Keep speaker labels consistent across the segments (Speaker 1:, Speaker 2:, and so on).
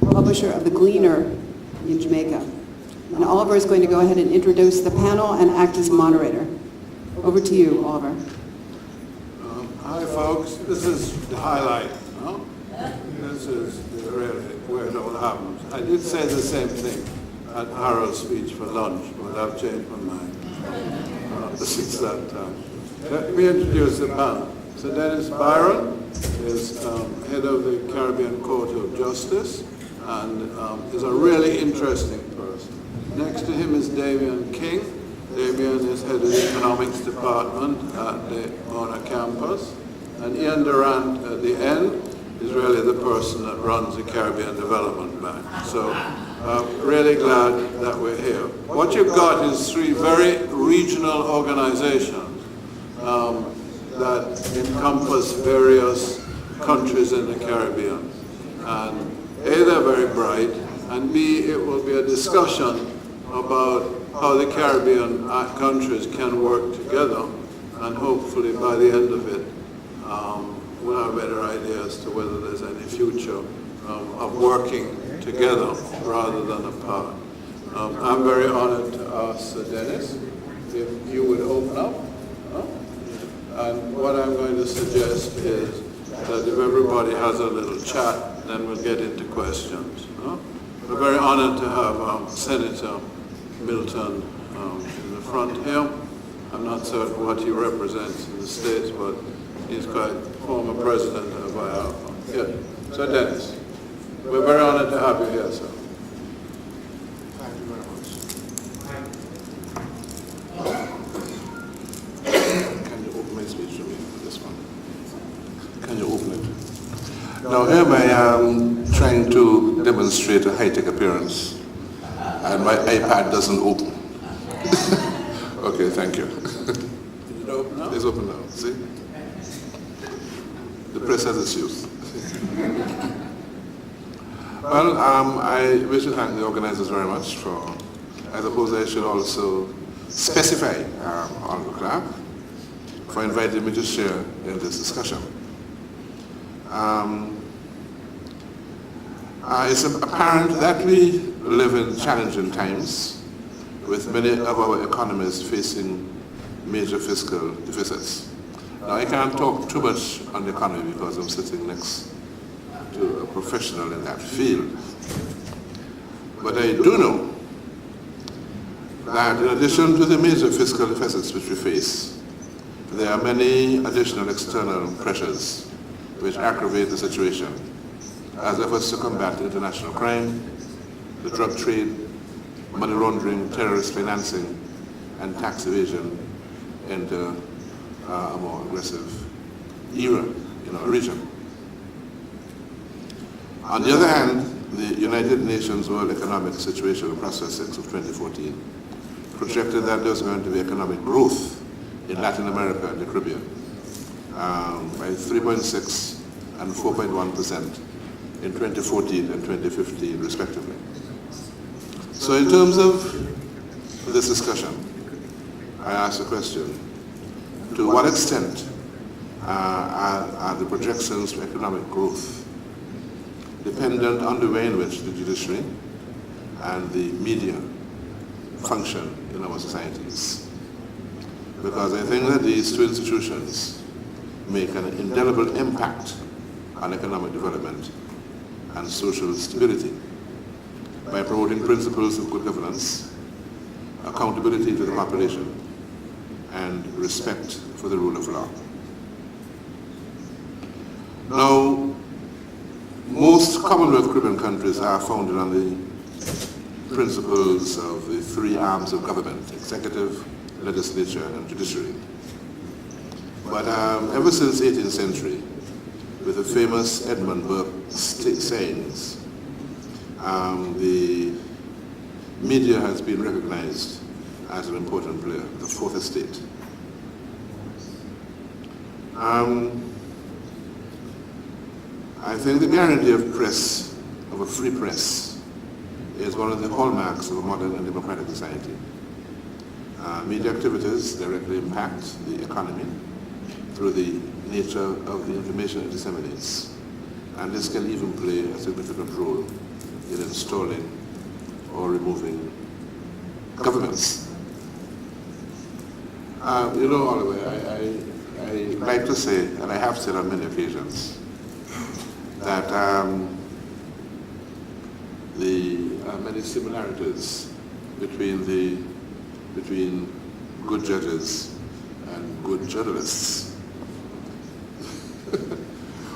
Speaker 1: publisher of The Gleaner in Jamaica. And Oliver is going to go ahead and introduce the panel and act as moderator. Over to you, Oliver.
Speaker 2: Hi, folks. This is the highlight. No? This is really where it all happens. I did say the same thing at Harold's speech for lunch, but I've changed my mind since that time. Let me introduce the panel. So Dennis Byron is head of the Caribbean Court of Justice and is a really interesting person. Next to him is Damian King. Damian is head of the economics department at the Mona campus. And Ian Durant at the end is really the person that runs the Caribbean Development Bank. So really glad that we're here. What you've got is three very regional organizations that encompass various countries in the Caribbean. And A, they're very bright, and B, it will be a discussion about how the Caribbean countries can work together, and hopefully by the end of it, we'll have a better idea as to whether there's any future of working together rather than apart. I'm very honored to ask Dennis if you would open up. And what I'm going to suggest is that if everybody has a little chat, then we'll get into questions. We're very honored to have Senator Milton in the front here. I'm not certain what he represents in the States, but he's quite former president of IALPA. Yeah. So Dennis, we're very honored to have you here, sir.
Speaker 3: Thank you very much. Can you open my speech for me for this one? Can you open it? Now here I am trying to demonstrate a high-tech appearance, and my iPad doesn't open. Okay, thank you.
Speaker 2: Is it open now?
Speaker 3: It's open now, see? The press has its use. Well, I wish to thank the organizers very much for, I suppose I should also specify Honorable Clark for inviting me to share in this discussion. It's apparent that we live in challenging times with many of our economies facing major fiscal deficits. Now, I can't talk too much on the economy because I'm sitting next to a professional in that field. But I do know that in addition to the major fiscal deficits which we face, there are many additional external pressures which aggravate the situation, as efforts to combat international crime, the drug trade, money laundering, terrorist financing, and tax evasion enter a more aggressive era in our region. On the other hand, the United Nations World Economic Situation Process 6 of 2014 projected that there's going to be economic growth in Latin America and the Caribbean by 3.6 and 4.1% in 2014 and 2015 respectively. So in terms of this discussion, I ask the question, to what extent are the projections for economic growth dependent on the way in which the judiciary and the media function in our societies? Because I think that these two institutions make an indelible impact on economic development and social stability by promoting principles of good governance, accountability to the population, and respect for the rule of law. Now, most Commonwealth Caribbean countries are founded on the principles of the three arms of government: executive, legislature, and judiciary. But ever since the 18th century, with the famous Edmund Burke sayings, the media has been recognized as an important player, the fourth estate. I think the guarantee of press, of a free press, is one of the hallmarks of a modern and democratic society. Media activities directly impact the economy through the nature of the information it disseminates. and this can even play a significant role in installing or removing governments. Oliver, I like to say, and I have said on many occasions, that there are many similarities between good judges and good journalists.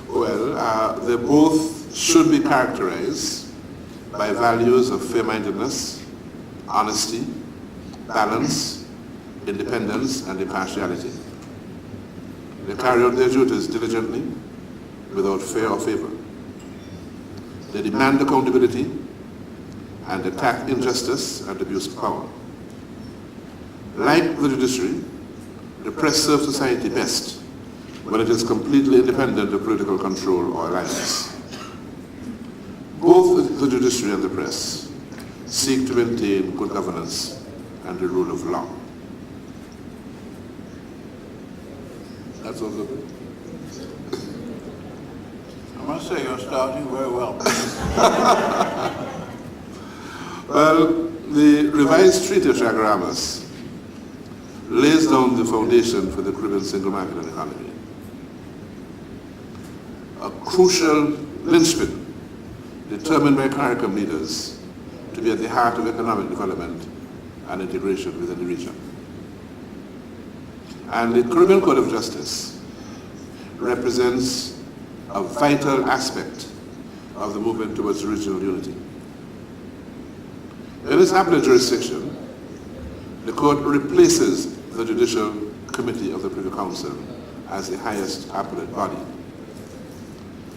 Speaker 3: Well, they both should be characterized by values of fair-mindedness, honesty, balance, independence, and impartiality. They carry out their duties diligently, without fear or favor. They demand accountability and attack injustice and abuse of power. Like the judiciary, the press serves society best when it is completely independent of political control or alliance. Both the judiciary and the press seek to maintain good governance and the rule of law. That's also good.
Speaker 2: I must say you're starting very well.
Speaker 3: Well, the revised Treaty of Chaguaramas lays down the foundation for the Caribbean single market and economy. A crucial linchpin determined by CARICOM leaders to be at the heart of economic development and integration within the region. And the Caribbean Code of Justice represents a vital aspect of the movement towards regional unity. In its appellate jurisdiction, the court replaces the Judicial Committee of the Privy Council as the highest appellate body.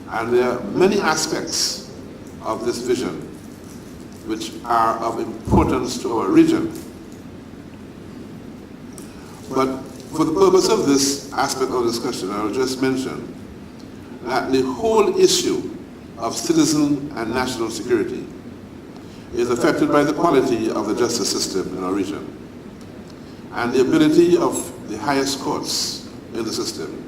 Speaker 3: And there are many aspects of this vision which are of importance to our region. But for the purpose of this aspect of discussion, I will just mention that the whole issue of citizen and national security is affected by the quality of the justice system in our region and the ability of the highest courts in the system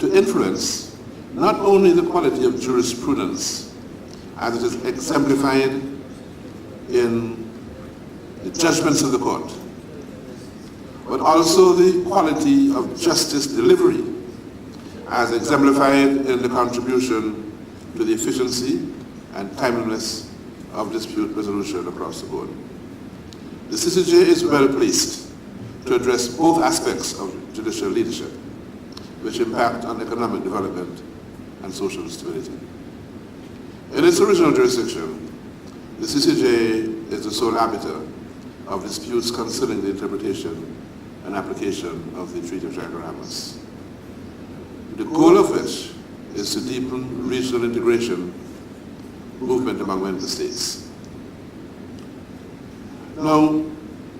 Speaker 3: to influence not only the quality of jurisprudence as it is exemplified in the judgments of the court, but also the quality of justice delivery as exemplified in the contribution to the efficiency and timeliness of dispute resolution across the board. The CCJ is well placed to address both aspects of judicial leadership, which impact on economic development and social stability. In its original jurisdiction, the CCJ is the sole arbiter of disputes concerning the interpretation and application of the Treaty of Chaguaramas, the goal of which is to deepen regional integration movement among member states. Now,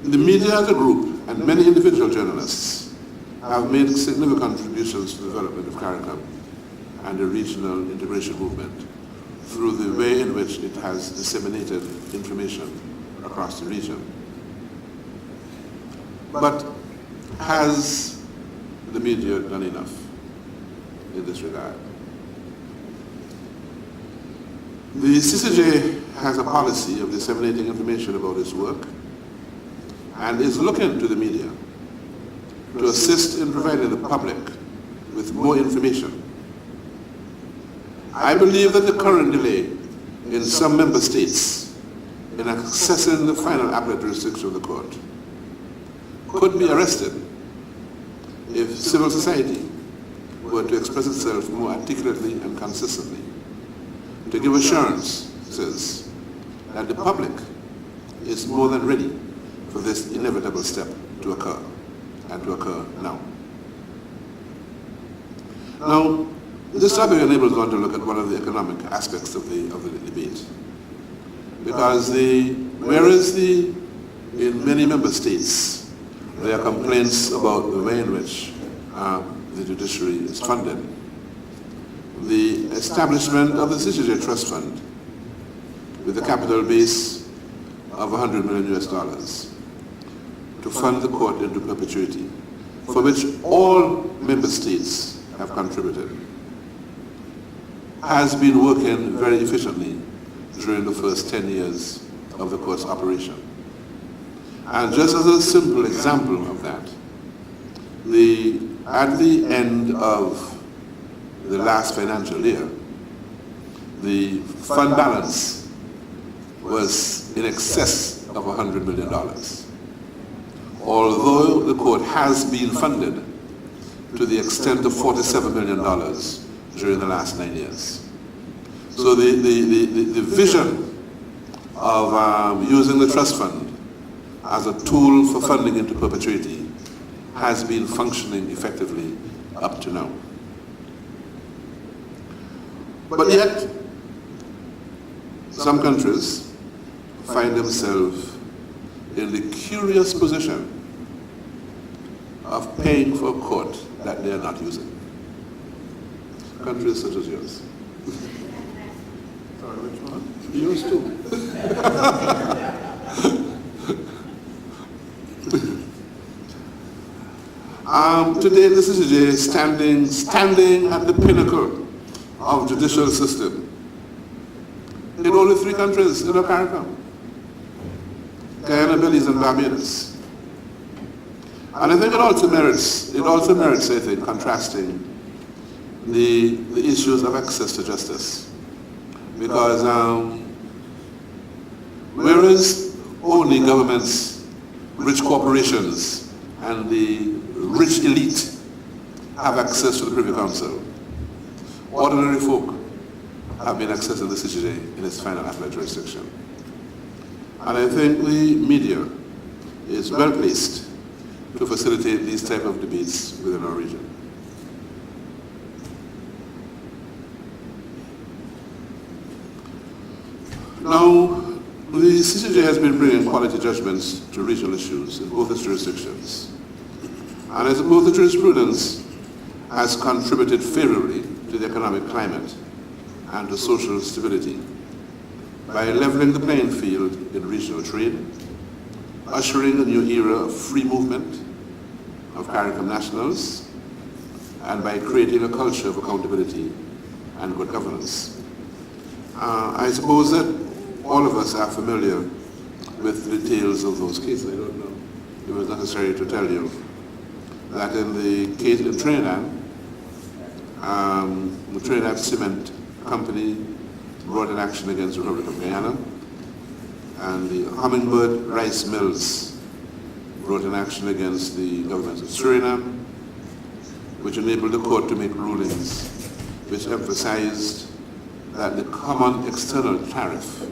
Speaker 3: the media as a group and many individual journalists have made significant contributions to the development of CARICOM and the regional integration movement through the way in which it has disseminated information across the region. But has the media done enough in this regard? The CCJ has a policy of disseminating information about its work and is looking to the media to assist in providing the public with more information. I believe that the current delay in some member states in accessing the final appellate jurisdiction of the court could be arrested if civil society were to express itself more articulately and consistently, to give assurances that the public is more than ready for this inevitable step to occur, and to occur now. Now, this topic enables one to look at one of the economic aspects of the debate. Because whereas in many member states, there are complaints about the way in which the judiciary is funded, the establishment of the CCJ Trust Fund with a capital base of $100 million to fund the court into perpetuity, for which all member states have contributed. has been working very efficiently during the first 10 years of the court's operation. And just as a simple example of that, at the end of the last financial year, the fund balance was in excess of $100 million. Although the court has been funded to the extent of $47 million during the last 9 years. So the vision of using the trust fund as a tool for funding into perpetuity has been functioning effectively up to now. But yet, some countries find themselves in the curious position of paying for a court that they are not using. Countries such as yours. Sorry, which one? Yours too. Today, the CCJ is standing at the pinnacle of judicial system in only 3 countries in the CARICOM: Guyana, Belize, and Barbados. And I think it also merits, I think, contrasting the issues of access to justice. Because whereas only governments, rich corporations, and the rich elite have access to the Privy Council, ordinary folk have been accessing the CCJ in its final appellate jurisdiction. And I think the media is well placed to facilitate these type of debates within our region. Now, the CCJ has been bringing quality judgments to regional issues in both its jurisdictions. And I suppose the jurisprudence has contributed favorably to the economic climate and to social stability by leveling the playing field in regional trade, ushering a new era of free movement of CARICOM nationals, and by creating a culture of accountability and good governance. I suppose that all of us are familiar with the details of those cases. I don't know if it was necessary to tell you that in the case in Trinidad, the Trinidad Cement Company brought an action against the Republic of Guyana, and the Hummingbird Rice Mills brought an action against the government of Suriname, which enabled the court to make rulings which emphasized that the common external tariff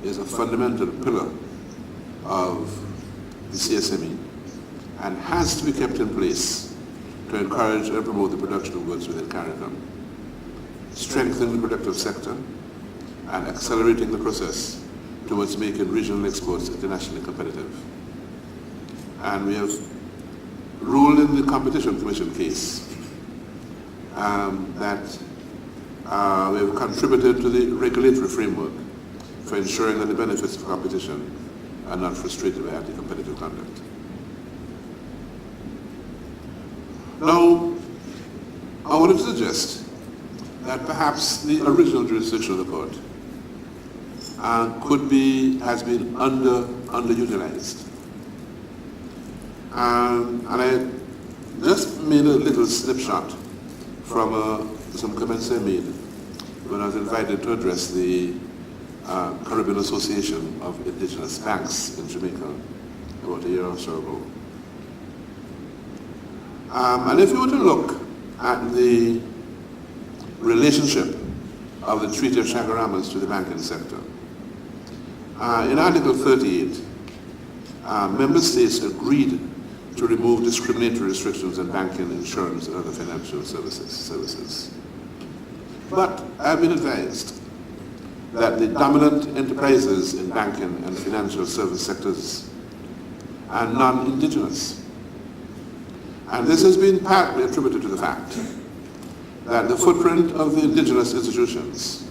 Speaker 3: is a fundamental pillar of the CSME and has to be kept in place to encourage and promote the production of goods within CARICOM, strengthening the productive sector and accelerating the process towards making regional exports internationally competitive. And we have ruled in the Competition Commission case that we have contributed to the regulatory framework for ensuring that the benefits of competition are not frustrated by anti-competitive conduct. Now, I wanted to suggest that perhaps the original jurisdiction of the court has been underutilized. And I just made a little snapshot from some comments I made when I was invited to address the Caribbean Association of Indigenous Banks in Jamaica about a year or so ago. And if you were to look at the relationship of the Treaty of Chaguaramas to the banking sector, in Article 38, member states agreed to remove discriminatory restrictions on banking, insurance, and other financial services. But I've been advised that the dominant enterprises in banking and financial service sectors are non-indigenous. And this has been partly attributed to the fact that the footprint of the indigenous institutions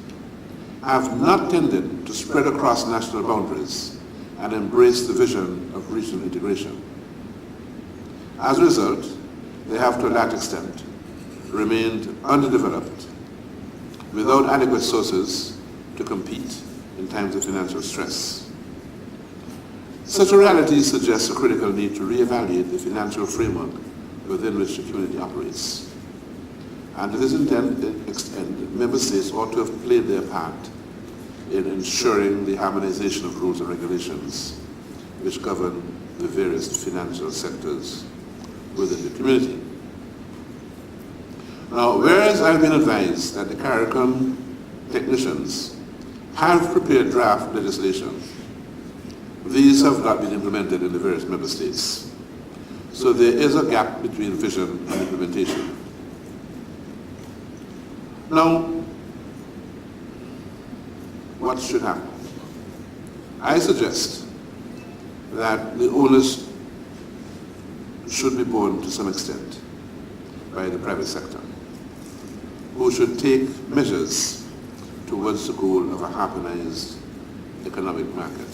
Speaker 3: have not tended to spread across national boundaries and embrace the vision of regional integration. As a result, they have to a large extent remained underdeveloped without adequate sources to compete in times of financial stress. Such a reality suggests a critical need to reevaluate the financial framework within which the community operates. And to this extent, member states ought to have played their part in ensuring the harmonization of rules and regulations which govern the various financial sectors within the community. Now, whereas I've been advised that the CARICOM technicians have prepared draft legislation, these have not been implemented in the various member states. So there is a gap between vision and implementation. Now, what should happen? I suggest that the onus should be borne to some extent by the private sector, who should take measures towards the goal of a harmonized economic market.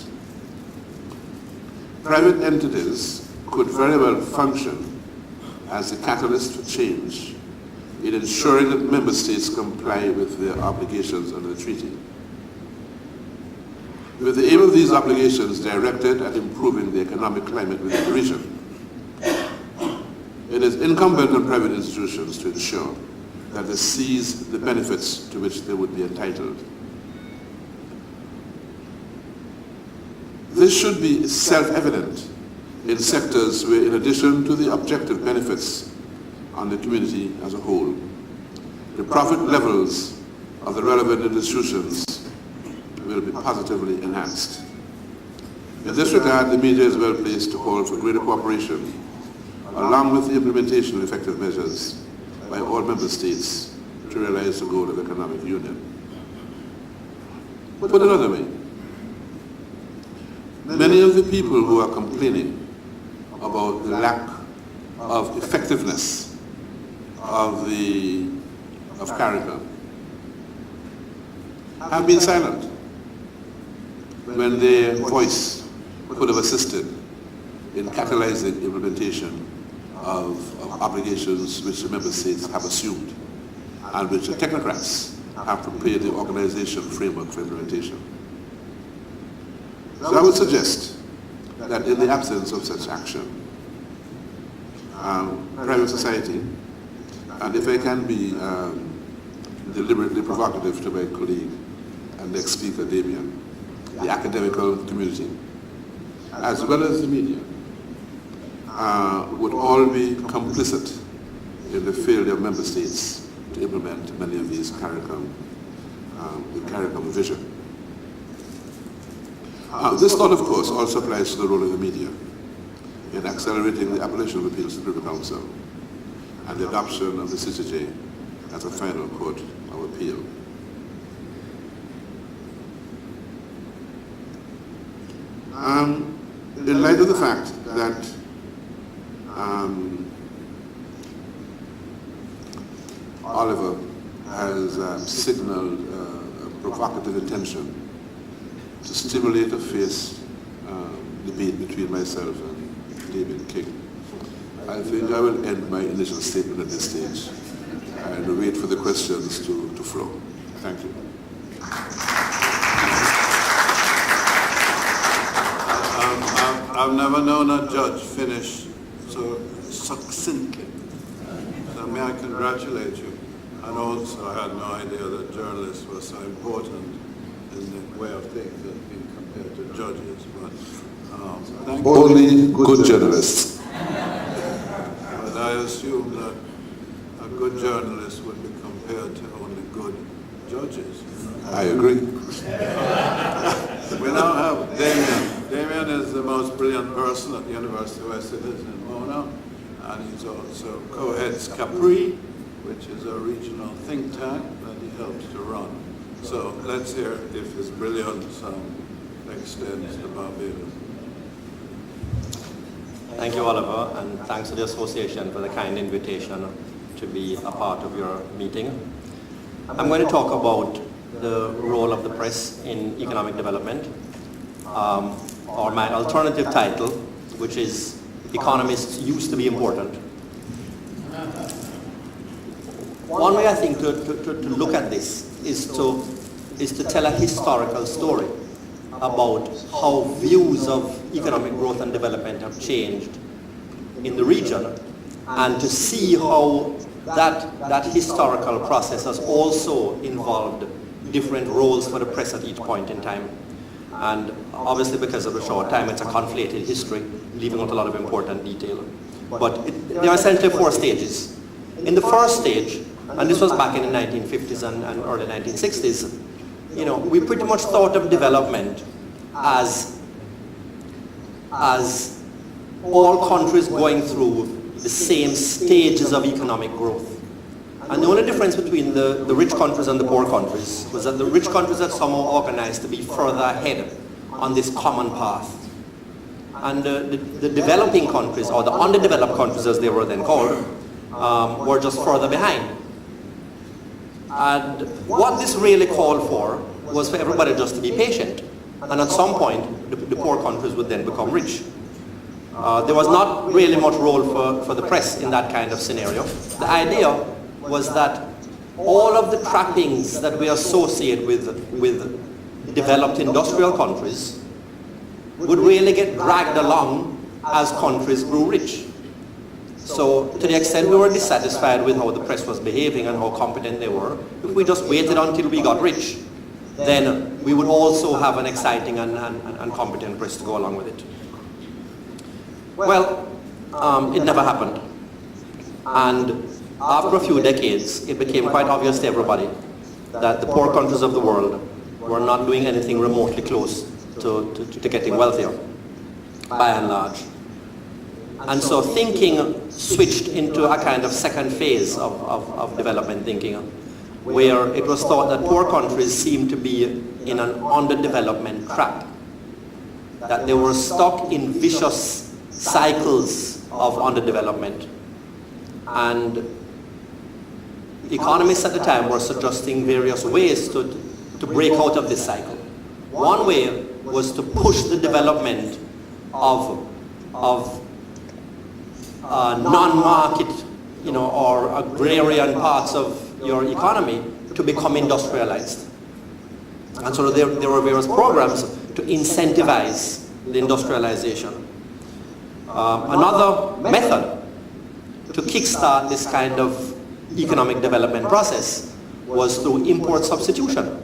Speaker 3: Private entities could very well function as a catalyst for change in ensuring that member states comply with their obligations under the treaty, with the aim of these obligations directed at improving the economic climate within the region. It is incumbent on private institutions to ensure that they seize the benefits to which they would be entitled. This should be self-evident in sectors where, in addition to the objective benefits on the community as a whole, the profit levels of the relevant institutions will be positively enhanced. In this regard, the media is well placed to call for greater cooperation, along with the implementation of effective measures by all member states to realize the goal of economic union. Put another way, many of the people who are complaining about the lack of effectiveness of CARICOM have been silent when their voice could have assisted in catalyzing implementation of obligations which the member states have assumed and which the technocrats have prepared the organization framework for implementation. So I would suggest that in the absence of such action, private society, and if I can be deliberately provocative to my colleague and next speaker, Damien, the academical community, as well as the media, would all be complicit in the failure of member states to implement many of these CARICOM vision. This thought, of course, also applies to the role of the media in accelerating the abolition of appeals to the Privy Council and the adoption of the CCJ as a final court of appeal. In light of the fact that Oliver has signaled a provocative intention to stimulate a fierce debate between myself and David King, I think I will end my initial statement at this stage and wait for the questions to flow. Thank you.
Speaker 2: I've never known a judge finish so succinctly. So may I congratulate you. And also I had no idea that journalists were so important in the way of things that being compared to judges. But thank
Speaker 3: Only
Speaker 2: you.
Speaker 3: good journalists.
Speaker 2: But I assume that a good journalist would be compared to only good judges.
Speaker 3: I agree.
Speaker 2: We now have Damien. Damien is the most brilliant person at the University of West Indies in Mona, and he's also co-heads Capri, which is a regional think tank that he helps to run. So let's hear if his brilliance extends to Barbados.
Speaker 4: Thank you, Oliver, and thanks to the association for the kind invitation to be a part of your meeting. I'm going to talk about the role of the press in economic development, or my alternative title, which is Economists Used to Be Important. one way I think to look at this is to tell a historical story about how views of economic growth and development have changed in the region, and to see how that historical process has also involved different roles for the press at each point in time. And obviously, because of the short time, it's a conflated history, leaving out a lot of important detail. But there are essentially 4 stages. In the first stage, and this was back in the 1950s and early 1960s, we pretty much thought of development as all countries going through the same stages of economic growth. And the only difference between the rich countries and the poor countries was that the rich countries had somehow organized to be further ahead on this common path. And the developing countries, or the underdeveloped countries as they were then called, were just further behind. And what this really called for was for everybody just to be patient. And at some point, the poor countries would then become rich. There was not really much role for the press in that kind of scenario. The idea was that all of the trappings that we associate with developed industrial countries would really get dragged along as countries grew rich. So to the extent we were dissatisfied with how the press was behaving and how competent they were, if we just waited until we got rich, then we would also have an exciting and competent press to go along with it. Well, it never happened. And after a few decades, it became quite obvious to everybody that the poor countries of the world were not doing anything remotely close to getting wealthier, by and large. And so thinking switched into a kind of second phase of development thinking, where it was thought that poor countries seemed to be in an underdevelopment trap, that they were stuck in vicious cycles of underdevelopment. And economists at the time were suggesting various ways to break out of this cycle. One way was to push the development of non-market, or agrarian parts of your economy to become industrialized. And so there were various programs to incentivize the industrialization. Another method to kickstart this kind of economic development process was through import substitution.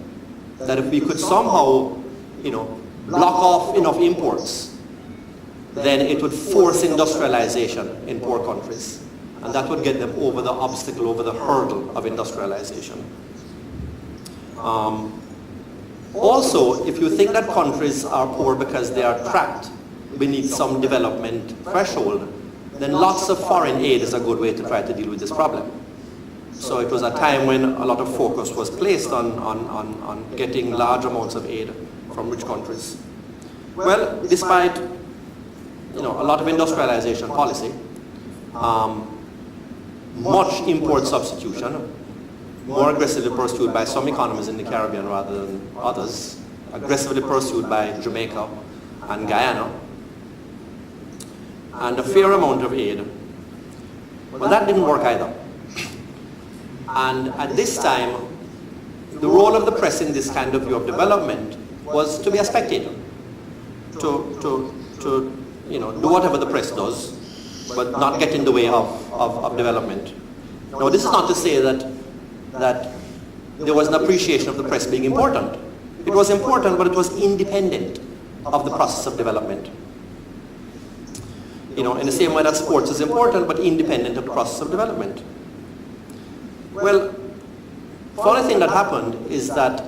Speaker 4: That if we could somehow, block off enough imports, then it would force industrialization in poor countries. And that would get them over the obstacle, over the hurdle of industrialization. Also, if you think that countries are poor because they are trapped beneath some development threshold, then lots of foreign aid is a good way to try to deal with this problem. So it was a time when a lot of focus was placed on getting large amounts of aid from rich countries. Well, despite a lot of industrialization policy, much import substitution, more aggressively pursued by some economies in the Caribbean rather than others, aggressively pursued by Jamaica and Guyana, and a fair amount of aid. Well, that didn't work either. And at this time, the role of the press in this kind of view of development was to be a spectator, to do whatever the press does, but not get in the way of development. Now, this is not to say that there was an appreciation of the press being important. It was important, but it was independent of the process of development. In the same way that sports is important, but independent of the process of development. Well, funny thing that happened is that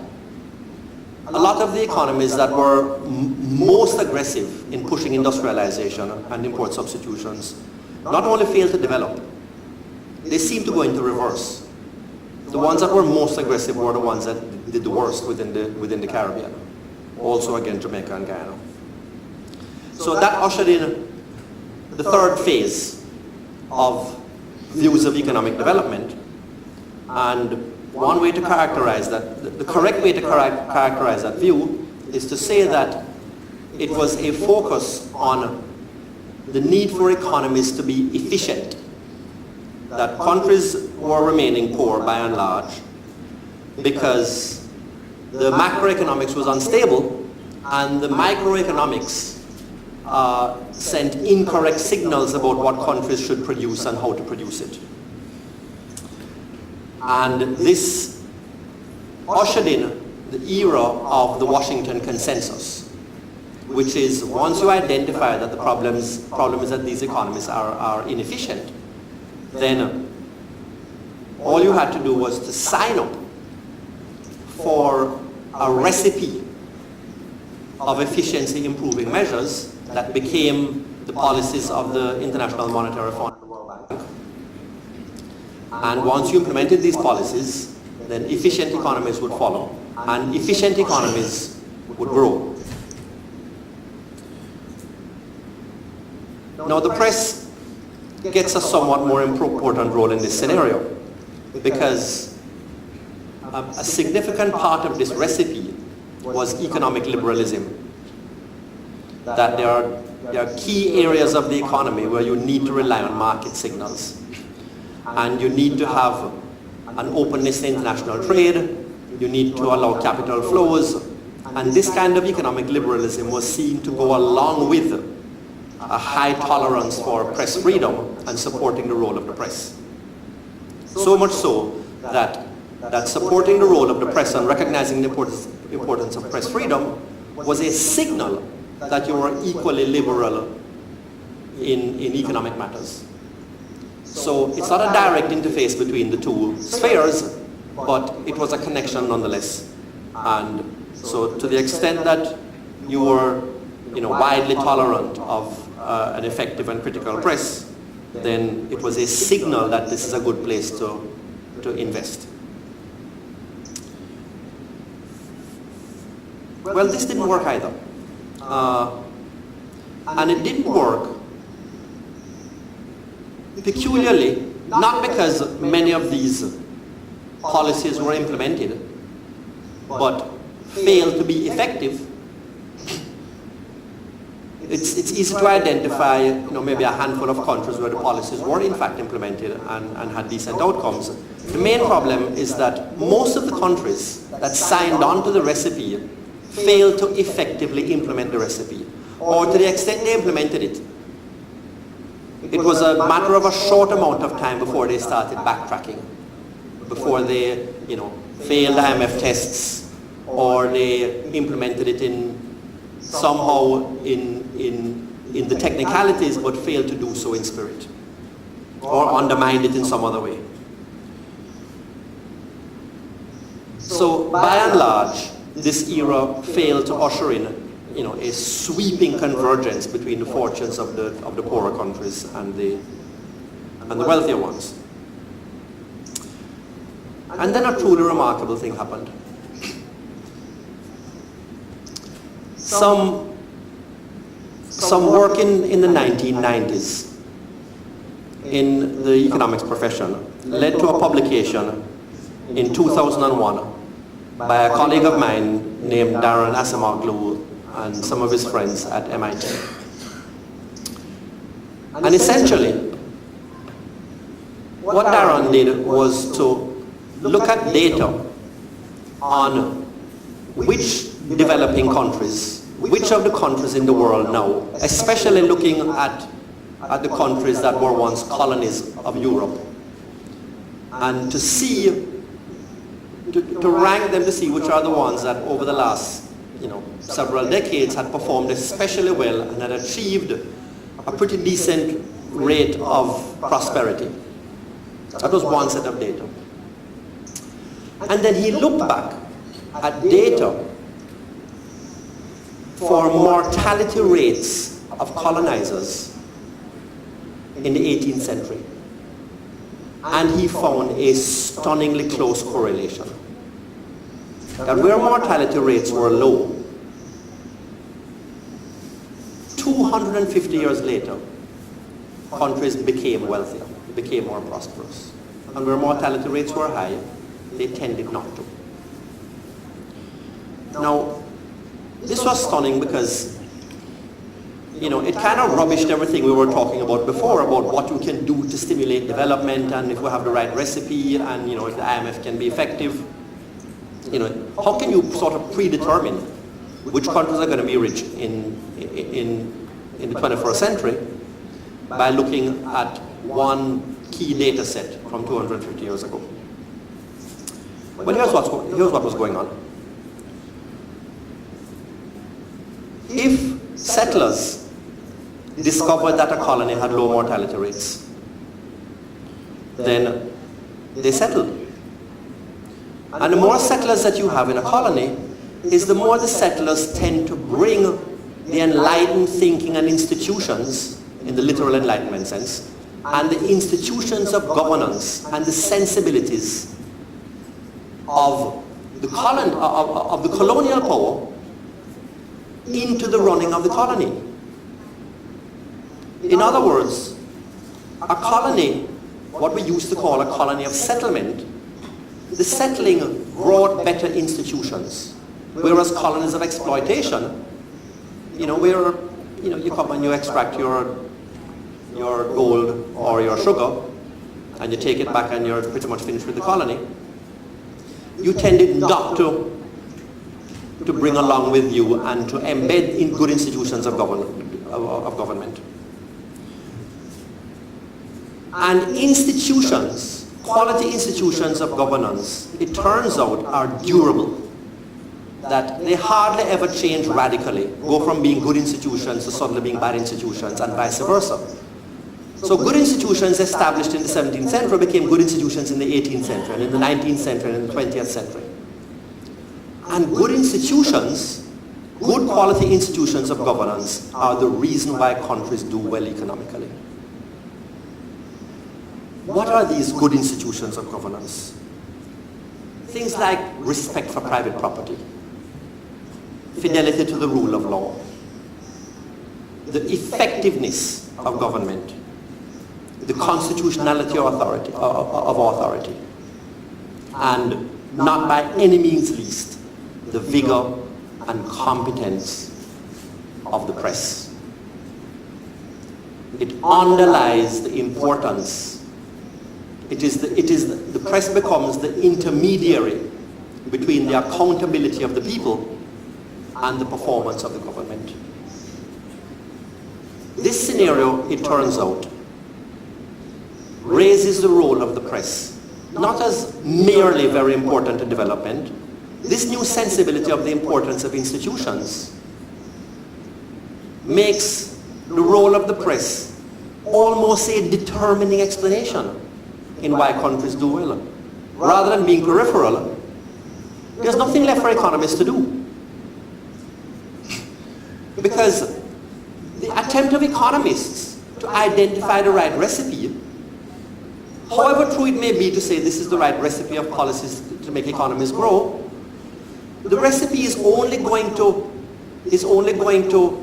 Speaker 4: a lot of the economies that were most aggressive in pushing industrialization and import substitutions not only failed to develop, they seemed to go into reverse. The ones that were most aggressive were the ones that did the worst within the Caribbean. Also, again, Jamaica and Guyana. So that ushered in the third phase of views of economic development. And one way to characterize that, the correct way to characterize that view is to say that it was a focus on the need for economies to be efficient. that countries were remaining poor by and large because the macroeconomics was unstable and the microeconomics sent incorrect signals about what countries should produce and how to produce it. And this ushered in the era of the Washington Consensus, which is once you identify that the problem is that these economies are inefficient, then all you had to do was to sign up for a recipe of efficiency improving measures that became the policies of the International Monetary Fund and the World Bank. And once you implemented these policies, then efficient economies would follow, and efficient economies would grow. Now the press gets a somewhat more important role in this scenario because a significant part of this recipe was economic liberalism. That there are key areas of the economy where you need to rely on market signals. And you need to have an openness to international trade, you need to allow capital flows, and this kind of economic liberalism was seen to go along with a high tolerance for press freedom and supporting the role of the press. So much so that supporting the role of the press and recognizing the importance of press freedom was a signal that you were equally liberal in economic matters. So it's not a direct interface between the two spheres, but it was a connection nonetheless. And so to the extent that you were widely tolerant of an effective and critical press, then it was a signal that this is a good place to invest. Well, this didn't work either. And it didn't work peculiarly, not because many of these policies were implemented, but failed to be effective. It's easy to identify, maybe a handful of countries where the policies were in fact implemented and had decent outcomes. The main problem is that most of the countries that signed on to the recipe failed to effectively implement the recipe, or to the extent they implemented it, it was a matter of a short amount of time before they started backtracking, before they, failed IMF tests, or they implemented it somehow in the technicalities, but failed to do so in spirit, or undermined it in some other way. So by and large, this era failed to usher in a sweeping convergence between the fortunes of the poorer countries and the wealthier ones. And then a truly remarkable thing happened. Some work in the 1990s in the economics profession led to a publication in 2001 by a colleague of mine named Darren Asimoglu and some of his friends at MIT. And essentially, what Darren did was to look at data on which developing countries, which of the countries in the world now, especially looking at the countries that were once colonies of Europe, and to see, to rank them to see which are the ones that over the last several decades had performed especially well and had achieved a pretty decent rate of prosperity. That was one set of data. And then he looked back at data for mortality rates of colonizers in the 18th century. And he found a stunningly close correlation. That where mortality rates were low, 250 years later, countries became wealthier, became more prosperous. And where mortality rates were high, they tended not to. Now, this was stunning because, it kind of rubbished everything we were talking about before about what you can do to stimulate development, and if we have the right recipe, and if the IMF can be effective. How can you sort of predetermine which countries are going to be rich in the 21st century by looking at one key data set from 250 years ago? Well, here's what was going on. If settlers discovered that a colony had low mortality rates, then they settled. And the more settlers that you have in a colony, is the more the settlers tend to bring the enlightened thinking and institutions, in the literal enlightenment sense, and the institutions of governance and the sensibilities of the colonial power into the running of the colony. In other words, a colony, what we used to call a colony of settlement, the settling brought better institutions, whereas colonies of exploitation, where you come and you extract your gold or your sugar, and you take it back and you're pretty much finished with the colony. You tended not to bring along with you and to embed in good institutions of government. And institutions, quality institutions of governance, it turns out, are durable. That they hardly ever change radically, go from being good institutions to suddenly being bad institutions, and vice versa. So good institutions established in the 17th century became good institutions in the 18th century, and in the 19th century, and in the 20th century. And good institutions, good quality institutions of governance, are the reason why countries do well economically. What are these good institutions of governance? Things like respect for private property, fidelity to the rule of law, the effectiveness of government, the constitutionality of authority, and not by any means least, the vigor and competence of the press. It underlies the importance. The press becomes the intermediary between the accountability of the people and the performance of the government. This scenario, it turns out, raises the role of the press, not as merely very important to development. This new sensibility of the importance of institutions makes the role of the press almost a determining explanation in why countries do well. Rather than being peripheral, there's nothing left for economists to do. Because the attempt of economists to identify the right recipe, however true it may be to say this is the right recipe of policies to make economies grow, the recipe is only going to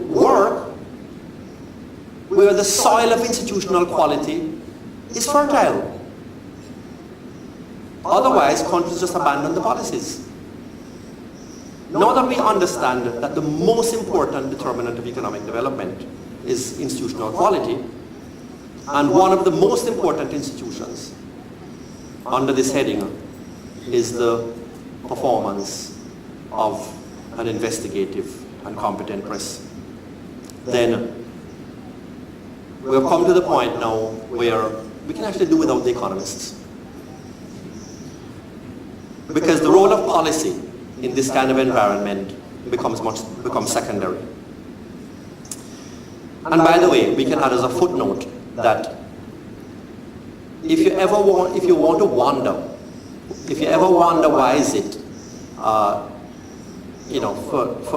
Speaker 4: work where the soil of institutional quality is fertile. Otherwise, countries just abandon the policies. Now that we understand that the most important determinant of economic development is institutional quality, and one of the most important institutions under this heading is the performance of an investigative and competent press, then we have come to the point now where we can actually do without the economists. Because the role of policy in this kind of environment becomes secondary. And by the way, we can add as a footnote that if you ever want to wonder why is it, for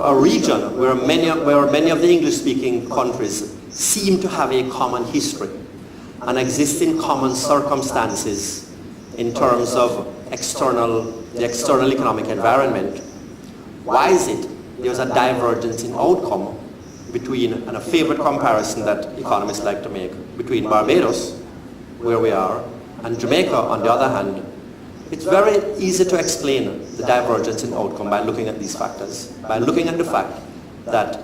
Speaker 4: a region where many of the English-speaking countries seem to have a common history and exist in common circumstances in terms of the external economic environment, why is it there's a divergence in outcome between, and a favorite comparison that economists like to make, between Barbados, where we are, and Jamaica on the other hand? It's very easy to explain the divergence in outcome by looking at these factors, by looking at the fact that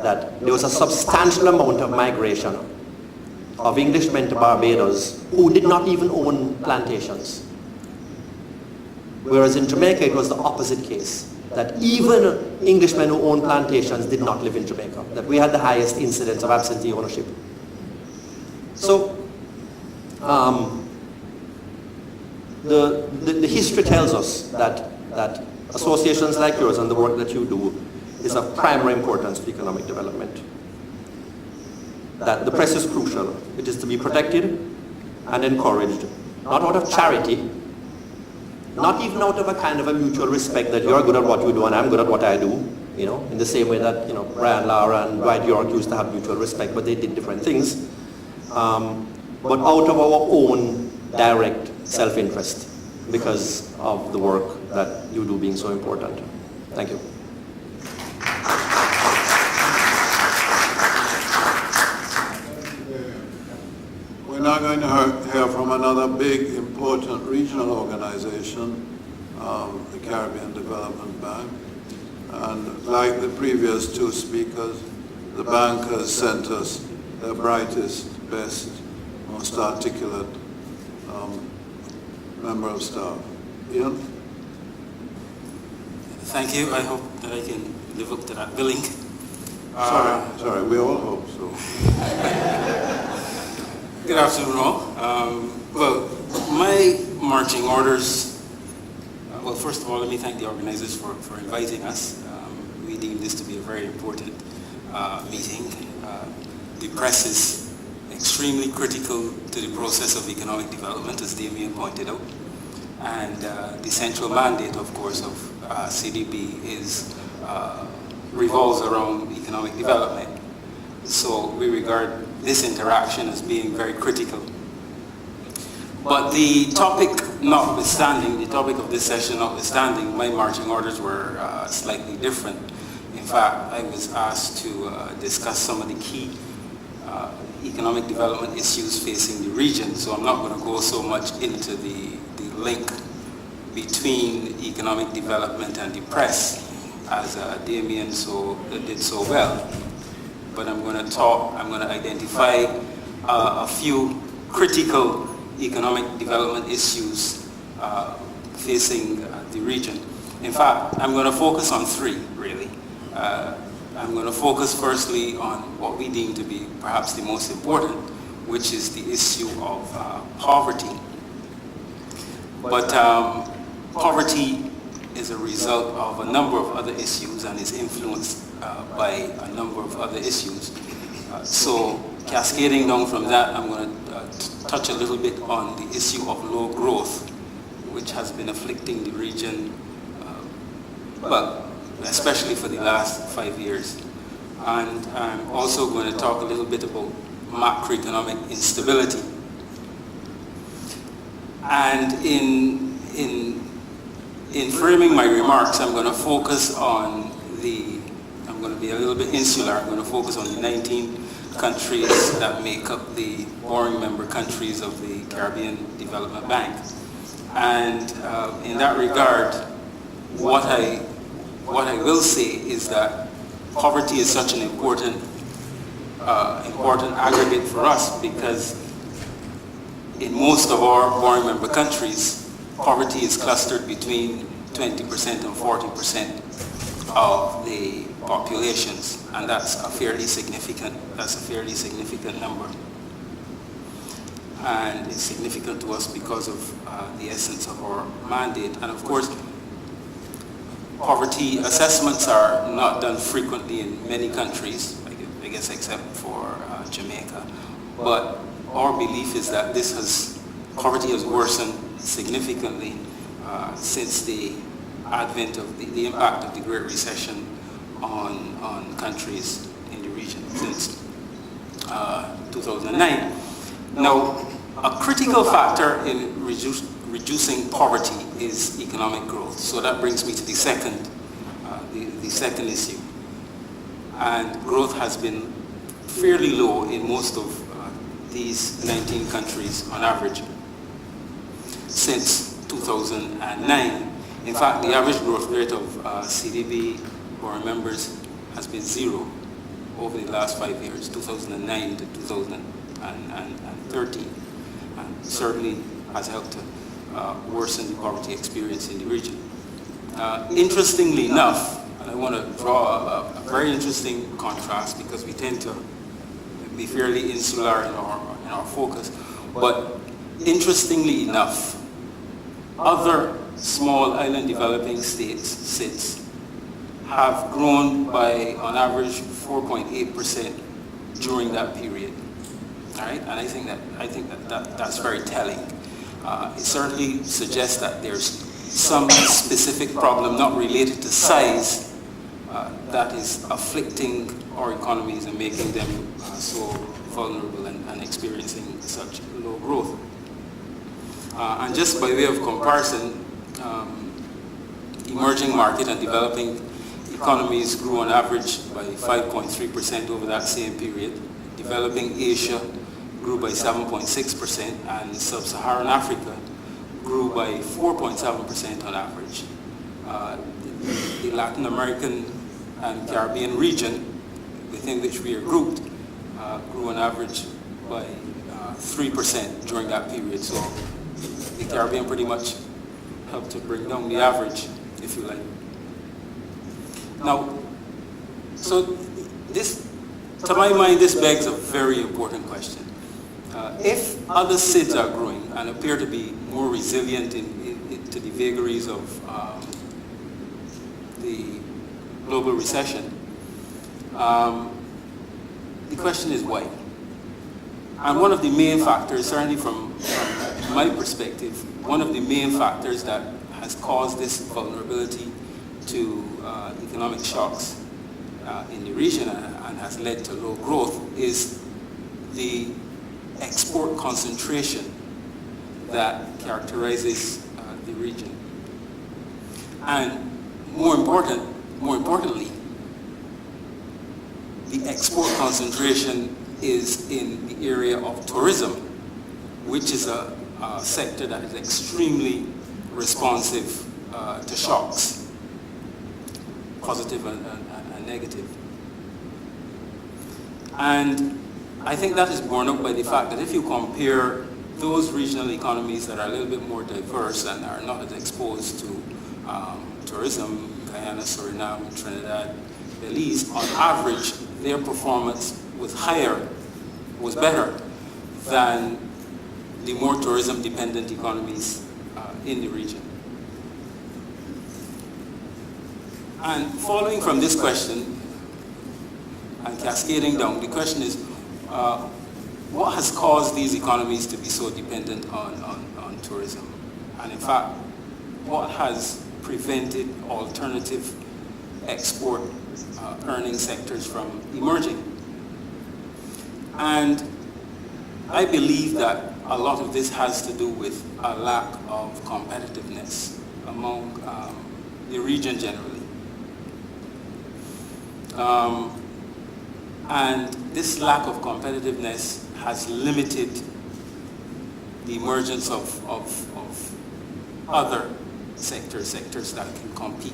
Speaker 4: that there was a substantial amount of migration of Englishmen to Barbados who did not even own plantations. Whereas in Jamaica it was the opposite case, that even Englishmen who owned plantations did not live in Jamaica, that we had the highest incidence of absentee ownership. So, the history tells us that associations like yours and the work that you do is of primary importance to economic development. That the press is crucial. It is to be protected and encouraged, not out of charity, not even out of a kind of a mutual respect that you're good at what you do and I'm good at what I do, you know, in the same way that, you know, Brian Lara and Dwight York used to have mutual respect, but they did different things. But out of our own direct self-interest because of the work that you do being so important. Thank you.
Speaker 2: We're now going to hear from another big, important regional organization, the Caribbean Development Bank. And like the previous two speakers, the bank has sent us their brightest, best, most articulate member of staff. Ian?
Speaker 5: Thank you. I hope that I can live up to that billing.
Speaker 2: Sorry, we all hope so.
Speaker 5: Good afternoon, all. Well, my marching orders, well, first of all, let me thank the organizers for inviting us. We deem this to be a very important meeting. The press is extremely critical to the process of economic development, as Damien pointed out. And the central mandate, of course, of CDB revolves around economic development. So we regard this interaction as being very critical. But the topic notwithstanding, the topic of this session notwithstanding, my marching orders were slightly different. In fact, I was asked to discuss some of the key economic development issues facing the region, so I'm not going to go so much into the link between economic development and the press, as Damien did so well. But I'm going to identify a few critical economic development issues facing the region. In fact, I'm going to focus on three, really. I'm going to focus firstly on what we deem to be perhaps the most important, which is the issue of poverty. But poverty is a result of a number of other issues and is influenced by a number of other issues. So cascading down from that, I'm going to touch a little bit on the issue of low growth, which has been afflicting the region, well, especially for the last 5 years. And I'm also going to talk a little bit about macroeconomic instability. And in framing my remarks, I'm going to focus on I'm going to be a little bit insular. I'm going to focus on the 19 countries that make up the boring member countries of the Caribbean Development Bank. And in that regard, what I will say is that poverty is such an important aggregate for us, because in most of our boring member countries, poverty is clustered between 20% and 40% of the populations, and that's a fairly significant number. And it's significant to us because of the essence of our mandate. And of course, poverty assessments are not done frequently in many countries, I guess except for Jamaica. But our belief is that poverty has worsened significantly since the advent of the impact of the Great Recession on countries in the region since 2009. Now, a critical factor in reducing poverty is economic growth. So that brings me to the second issue. And growth has been fairly low in most of these 19 countries on average since 2009. In fact, the average growth rate of CDB, boring members, has been zero over the last 5 years, 2009 to 2013, and certainly has helped to worsen the poverty experience in the region. Interestingly enough, and I want to draw a very interesting contrast because we tend to be fairly insular in our focus, but interestingly enough, other small island developing states have grown by, on average, 4.8% during that period. All right, and I think that's very telling. It certainly suggests that there's some specific problem not related to size that is afflicting our economies and making them so vulnerable and experiencing such low growth. And just by way of comparison, emerging market and developing economies grew on average by 5.3% over that same period. Developing Asia grew by 7.6%, and sub-Saharan Africa grew by 4.7% on average. The Latin American and Caribbean region, within which we are grouped, grew on average by 3% during that period. So the Caribbean pretty much helped to bring down the average, if you like. Now, so this, to my mind, this begs a very important question. If other SIDS are growing and appear to be more resilient to the vagaries of the global recession, the question is why? And one of the main factors, certainly from my perspective, one of the main factors that has caused this vulnerability to economic shocks in the region and has led to low growth is the export concentration that characterizes the region. And more importantly, the export concentration is in the area of tourism, which is a sector that is extremely responsive to shocks, positive and negative. And I think that is borne out by the fact that if you compare those regional economies that are a little bit more diverse and are not as exposed to tourism, Guyana, Suriname, Trinidad, Belize, on average, their performance was better than the more tourism-dependent economies in the region. And following from this question, and cascading down, the question is, what has caused these economies to be so dependent on tourism? And in fact, what has prevented alternative export earning sectors from emerging? And I believe that a lot of this has to do with a lack of competitiveness among the region generally. And this lack of competitiveness has limited the emergence of other sectors that can compete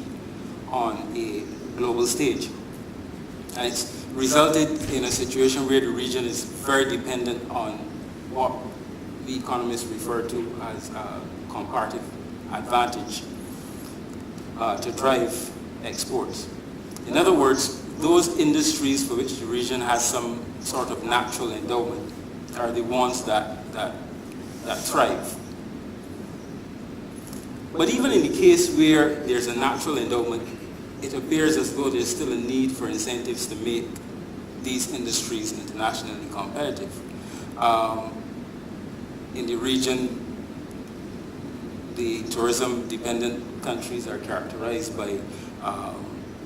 Speaker 5: on a global stage. And it's resulted in a situation where the region is very dependent on what the economists refer to as comparative advantage to drive exports. In other words, those industries for which the region has some sort of natural endowment are the ones that thrive. But even in the case where there's a natural endowment, it appears as though there's still a need for incentives to make these industries internationally competitive. In the region, the tourism-dependent countries are characterized by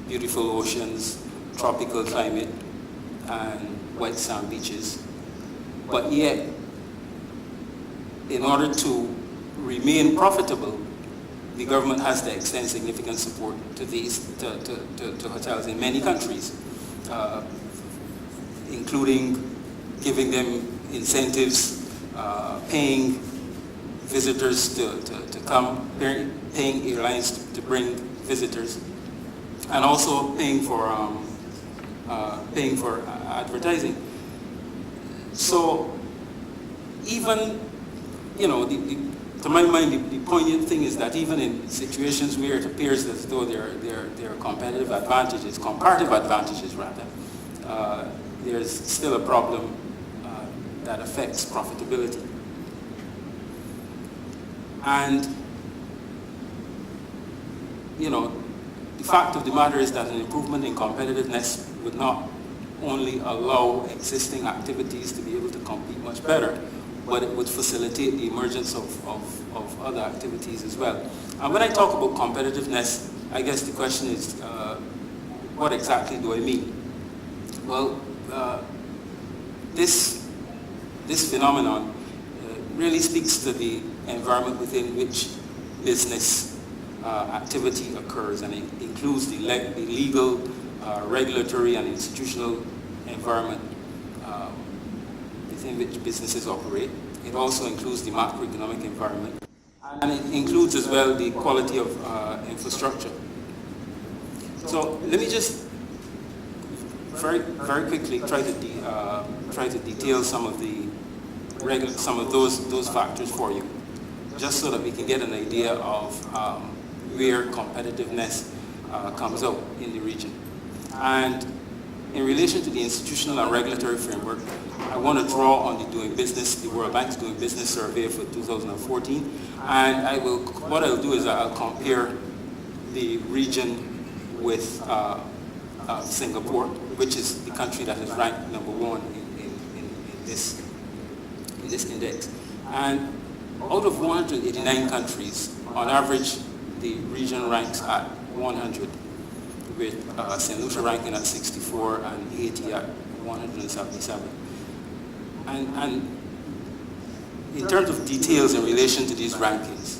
Speaker 5: beautiful oceans, tropical climate, and white sand beaches. But yet, in order to remain profitable, the government has to extend significant support to hotels in many countries, including giving them incentives, paying visitors to come, paying airlines to bring visitors, and also paying for paying for advertising. So even, to my mind, the poignant thing is that even in situations where it appears as though there are comparative advantages rather, there's still a problem that affects profitability. And, the fact of the matter is that an improvement in competitiveness would not only allow existing activities to be able to compete much better, but it would facilitate the emergence of other activities as well. And when I talk about competitiveness, I guess the question is, what exactly do I mean? Well, this phenomenon really speaks to the environment within which business activity occurs, and it includes the legal, regulatory, and institutional environment within which businesses operate. It also includes the macroeconomic environment, and it includes as well the quality of infrastructure. So let me just very quickly try to detail some of those factors for you, just so that we can get an idea of where competitiveness comes out in the region. And in relation to the institutional and regulatory framework, I want to draw on the World Bank's Doing Business survey for 2014, and what I'll do is I'll compare the region with Singapore, which is the country that is ranked number one in this index. And out of 189 countries, on average, the region ranks at 100, with St. Lucia ranking at 64 and Haiti at 177. And in terms of details in relation to these rankings,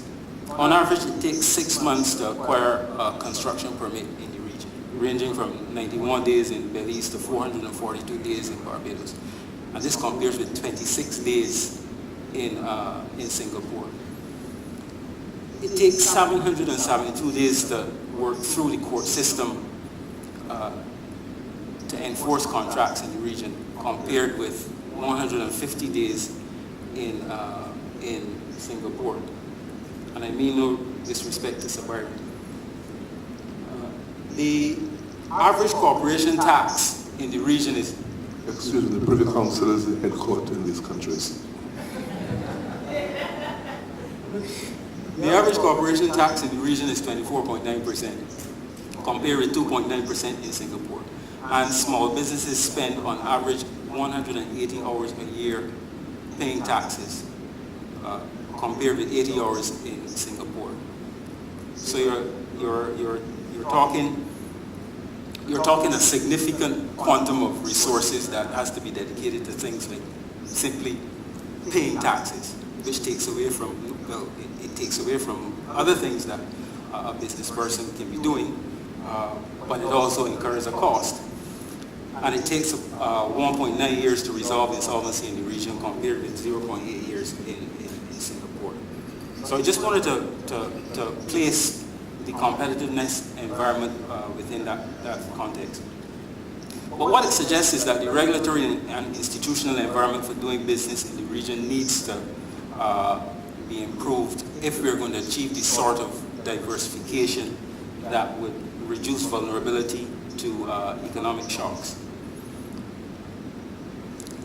Speaker 5: on average, it takes 6 months to acquire a construction permit in the region, ranging from 91 days in Belize to 442 days in Barbados. And this compares with 26 days in Singapore. It takes 772 days to work through the court system to enforce contracts in the region, compared with 150 days in Singapore. And I mean no disrespect to Sabari. The average corporation tax in the region is...
Speaker 3: Excuse me, the Privy Council is the headquarters in these countries.
Speaker 5: The average corporation tax in the region is 24.9%, compared with 2.9% in Singapore. And small businesses spend on average 180 hours a year paying taxes, compared with 80 hours in Singapore. So you're talking a significant quantum of resources that has to be dedicated to things like simply paying taxes, which takes away from, it takes away from other things that a business person can be doing, but it also incurs a cost. And it takes 1.9 years to resolve insolvency in the region, compared with 0.8 years in Singapore. So I just wanted to place the competitiveness environment within that context. But what it suggests is that the regulatory and institutional environment for doing business in the region needs to be improved if we're going to achieve the sort of diversification that would reduce vulnerability to economic shocks.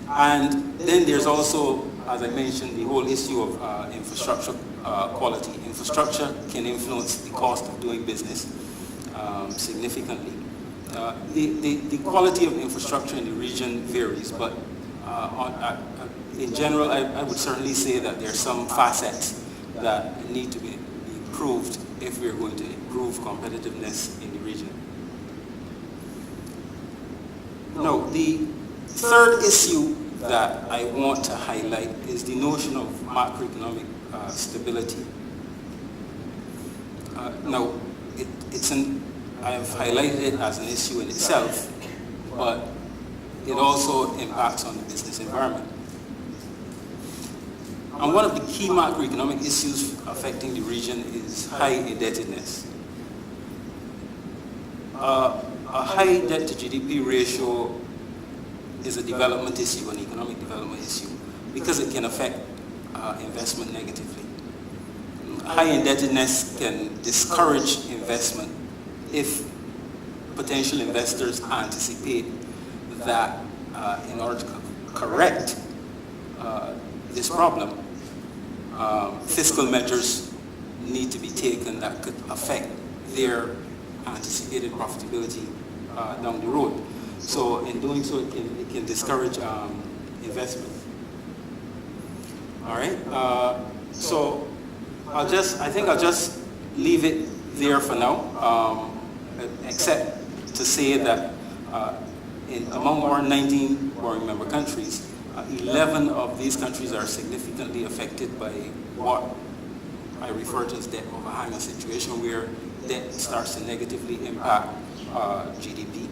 Speaker 5: And then there's also, as I mentioned, the whole issue of infrastructure quality. Infrastructure can influence the cost of doing business significantly. The quality of infrastructure in the region varies, but in general, I would certainly say that there are some facets that need to be improved if we're going to improve competitiveness in the region. Now, the third issue that I want to highlight is the notion of macroeconomic stability. Now, I have highlighted it as an issue in itself, but it also impacts on the business environment. And one of the key macroeconomic issues affecting the region is high indebtedness. A a high debt to GDP ratio is a development issue, an economic development issue, because it can affect investment negatively. High indebtedness can discourage investment if potential investors anticipate that in order to correct this problem, fiscal measures need to be taken that could affect their anticipated profitability down the road. So in doing so, it can discourage investment. All right. So I think I'll just leave it there for now, except to say that among our 19 borrowing member countries, 11 of these countries are significantly affected by what I refer to as debt overhang, a situation where debt starts to negatively impact GDP.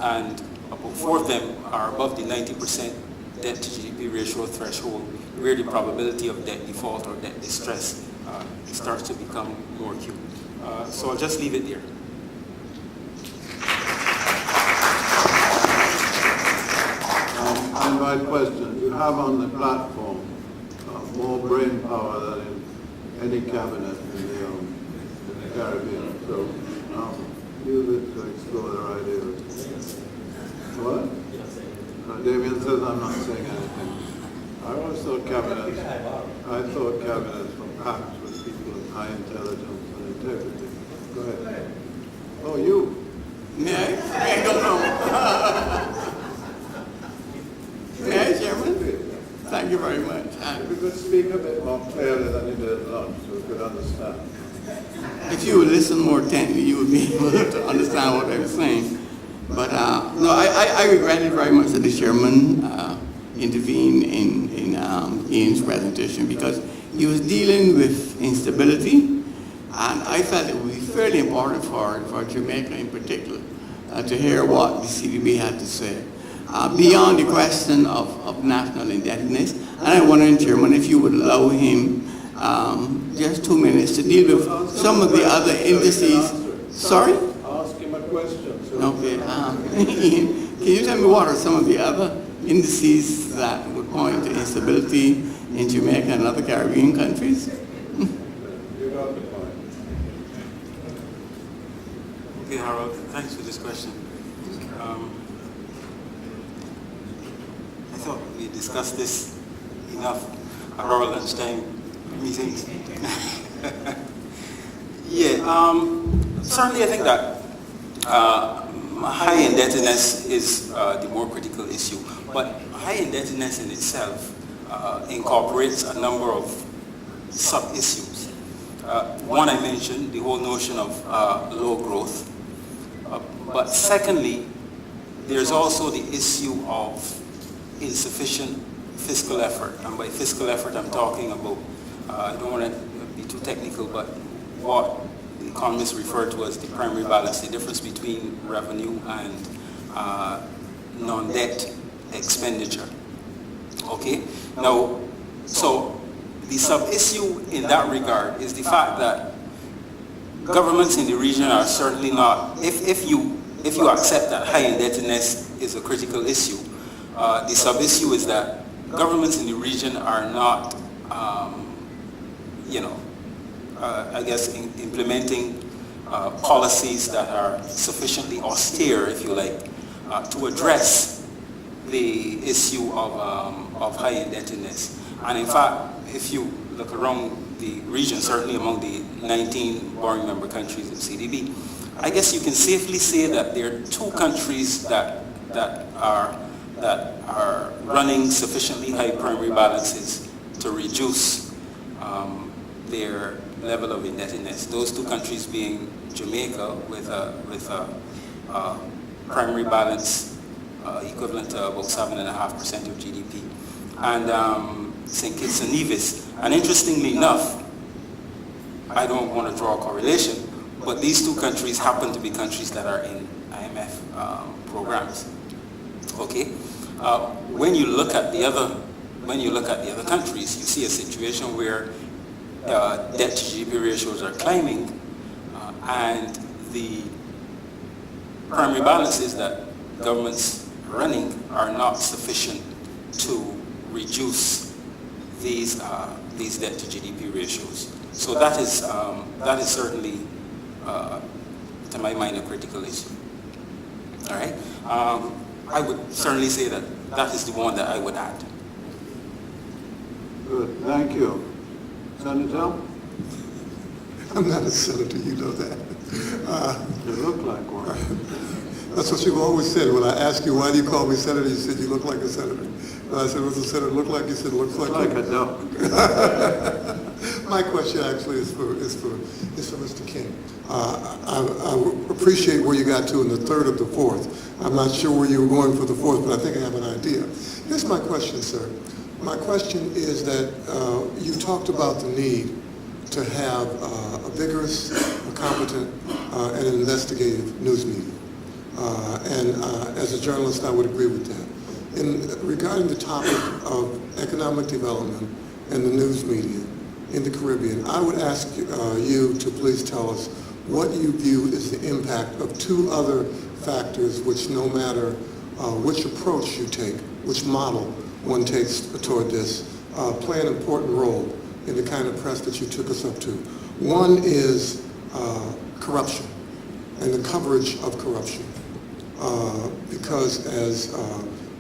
Speaker 5: And about 4 of them are above the 90% debt to GDP ratio threshold, where the probability of debt default or debt distress starts to become more acute. So I'll just leave it there.
Speaker 2: I invite questions. You have on the platform more brain power than in any cabinet in the Caribbean. So use it to explore their ideas. What? Damien says I'm not saying anything. I always thought cabinets were packed with people of high intelligence and integrity. Go ahead. Oh, you?
Speaker 6: May I don't know. May I, Chairman? Thank you very much.
Speaker 2: If you could speak a bit more clearly than you did at lunch, so we could understand.
Speaker 6: If you would listen more attentively, you would be able to understand what I was saying. But no, I regret it very much that the Chairman intervened in Ian's presentation, because he was dealing with instability, and I felt it would be fairly important for Jamaica in particular to hear what the CDB had to say. Beyond the question of national indebtedness, and I wonder, Chairman, if you would allow him just 2 minutes to deal with some of the other indices. Sorry?
Speaker 2: Ask him a question.
Speaker 6: Okay. Ian, can you tell me what are some of the other indices that would point to instability in Jamaica and other Caribbean countries?
Speaker 2: You got the point.
Speaker 5: Okay, Harold, thanks for this question. I thought we discussed this enough at our lunchtime meetings. Certainly I think that high indebtedness is the more critical issue, but high indebtedness in itself incorporates a number of sub-issues. One I mentioned, the whole notion of low growth, but secondly, there's also the issue of insufficient fiscal effort, and by fiscal effort I'm talking about, I don't want to be too technical, but what the economists refer to as the primary balance, the difference between revenue and non-debt expenditure. Okay? Now, so the sub-issue in that regard is the fact that governments in the region are certainly not, if you accept that high indebtedness is a critical issue, the sub-issue is that governments in the region are not, I guess, implementing policies that are sufficiently austere, if you like, to address the issue of high indebtedness. And in fact, if you look around the region, certainly among the 19 borrowing member countries of CDB, I guess you can safely say that there are 2 countries that are running sufficiently high primary balances to reduce their level of indebtedness. Those 2 countries being Jamaica with a primary balance equivalent to about 7.5% of GDP, and St. Kitts and Nevis. And interestingly enough, I don't want to draw a correlation, but these 2 countries happen to be countries that are in IMF programs. Okay, when you look at the other countries, you see a situation where debt to GDP ratios are climbing, and the primary balance is that governments running are not sufficient to reduce these debt to GDP ratios. So that is certainly, to my mind, a critical issue. All right. I would certainly say that that is the one that I would add.
Speaker 2: Good, thank you. Senator?
Speaker 7: I'm not a senator, you know that.
Speaker 2: You look like one.
Speaker 7: That's what you've always said. When I asked you, why do you call me senator, you said you look like a senator. And I said, what's a senator look like? You said, looks like
Speaker 2: Like a duck.
Speaker 7: My question actually is for Mr. King. I appreciate where you got to in the third of the fourth. I'm not sure where you were going for the fourth, but I think I have an idea. Here's my question, sir. My question is that you talked about the need to have a vigorous, a competent, and an investigative news media. And as a journalist, I would agree with that. Regarding the topic of economic development and the news media in the Caribbean, I would ask you to please tell us what you view is the impact of two other factors which, no matter which approach you take, which model one takes toward this, play an important role in the kind of press that you took us up to. One is corruption and the coverage of corruption. Because as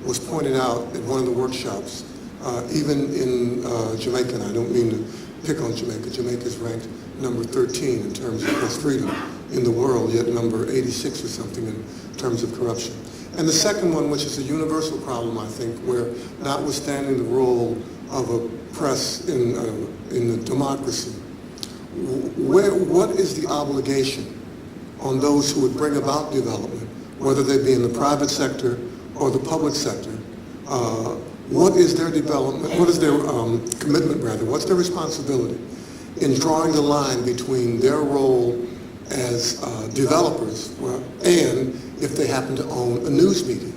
Speaker 7: was pointed out at one of the workshops, even in Jamaica, and I don't mean to pick on Jamaica, Jamaica is ranked number 13 in terms of press freedom in the world, yet number 86 or something in terms of corruption. And the second one, which is a universal problem, I think, where notwithstanding the role of a press in a democracy, what is the obligation on those who would bring about development, whether they be in the private sector or the public sector? What is their development, what is their commitment rather, what's their responsibility in drawing the line between their role as developers and if they happen to own a news media?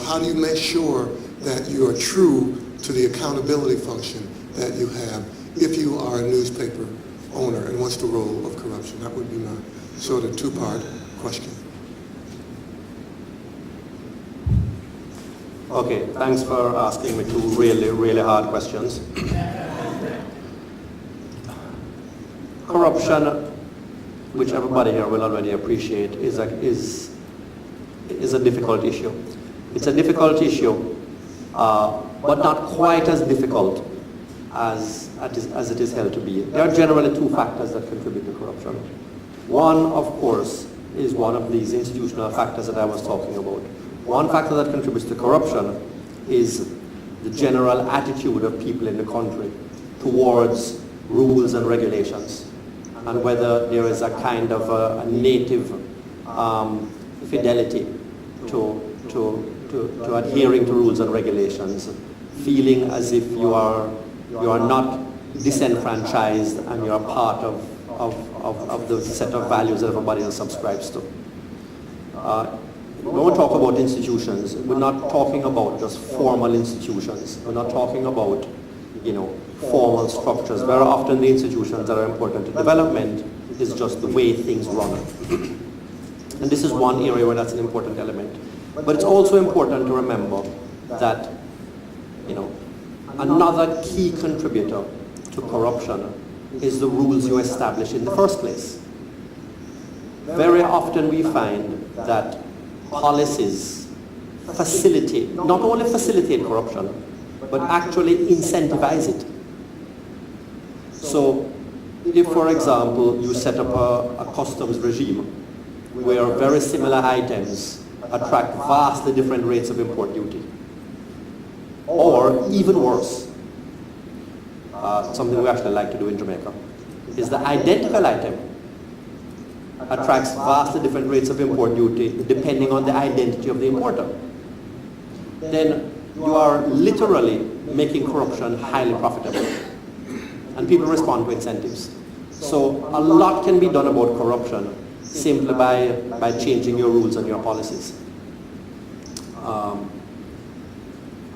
Speaker 7: How do you make sure that you are true to the accountability function that you have if you are a newspaper owner, and what's the role of corruption? That would be my sort of two-part question.
Speaker 4: Okay, thanks for asking me two really, really hard questions. Corruption, which everybody here will already appreciate, is a difficult issue. It's a difficult issue, but not quite as difficult as it is held to be. There are generally two factors that contribute to corruption. One, of course, is one of these institutional factors that I was talking about. One factor that contributes to corruption is the general attitude of people in the country towards rules and regulations, and whether there is a kind of a native fidelity to adhering to rules and regulations, feeling as if you are not disenfranchised and you are part of the set of values that everybody else subscribes to. When we talk about institutions, we're not talking about just formal institutions. We're not talking about, formal structures. Very often the institutions that are important to development is just the way things run. And this is one area where that's an important element. But it's also important to remember that, another key contributor to corruption is the rules you establish in the first place. Very often we find that policies not only facilitate corruption, but actually incentivize it. So if, for example, you set up a customs regime where very similar items attract vastly different rates of import duty, or even worse, something we actually like to do in Jamaica, is the identical item attracts vastly different rates of import duty depending on the identity of the importer. Then you are literally making corruption highly profitable. And people respond to incentives. So a lot can be done about corruption simply by changing your rules and your policies.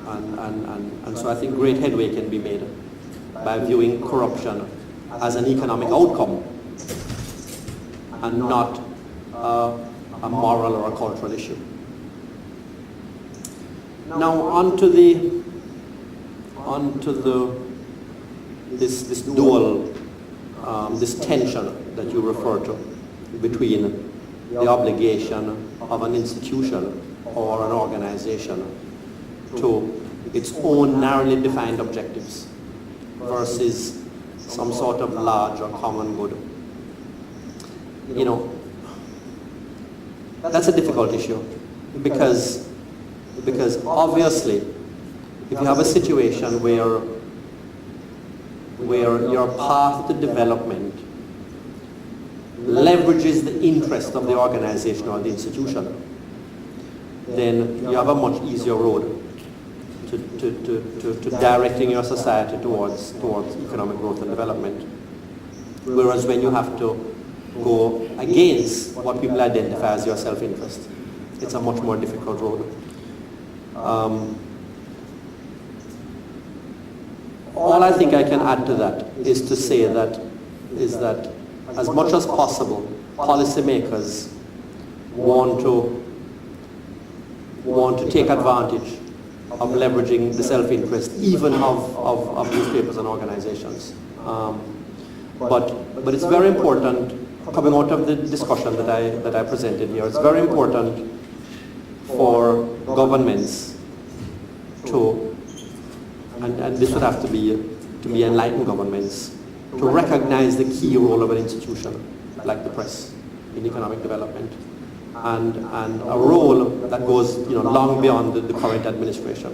Speaker 4: And so I think great headway can be made by viewing corruption as an economic outcome and not a moral or a cultural issue. Now this dual, this tension that you refer to between the obligation of an institution or an organization to its own narrowly defined objectives versus some sort of large or common good. You know, that's a difficult issue because obviously if you have a situation where your path to development leverages the interest of the organization or the institution, then you have a much easier road to directing your society towards economic growth and development. Whereas when you have to go against what people identify as your self-interest, it's a much more difficult road. All I think I can add to that is to say that as much as possible, policymakers want to take advantage of leveraging the self-interest even of newspapers and organizations. But it's very important, coming out of the discussion that I presented here, it's very important for governments to, and this would have to be enlightened governments, to recognize the key role of an institution like the press in economic development, and a role that goes long beyond the current administration.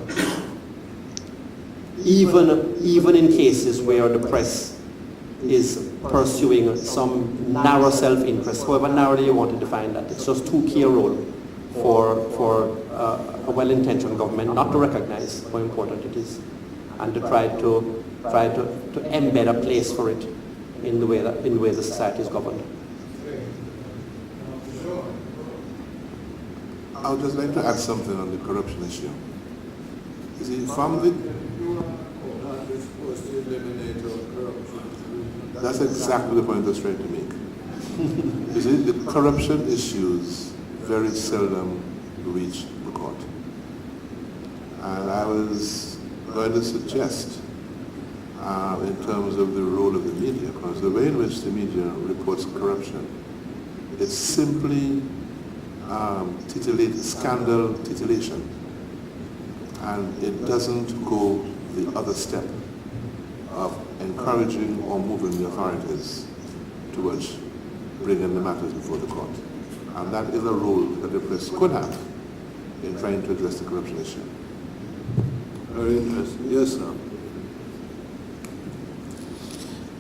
Speaker 4: Even in cases where the press is pursuing some narrow self-interest, however narrowly you want to define that, it's just too key a role for a well-intentioned government not to recognize how important it is and to try to embed a place for it in the way the society is governed.
Speaker 3: I would just like to add something on the corruption issue. You see, from the... That's exactly the point I was trying to make. You see, the corruption issues very seldom reach the court. And I was going to suggest, in terms of the role of the media, because the way in which the media reports corruption, it's simply scandal titillation, and it doesn't go the other step of encouraging or moving the authorities towards bringing the matters before the court. And that is a role that the press could have in trying to address the corruption issue.
Speaker 2: Very interesting. Yes, sir.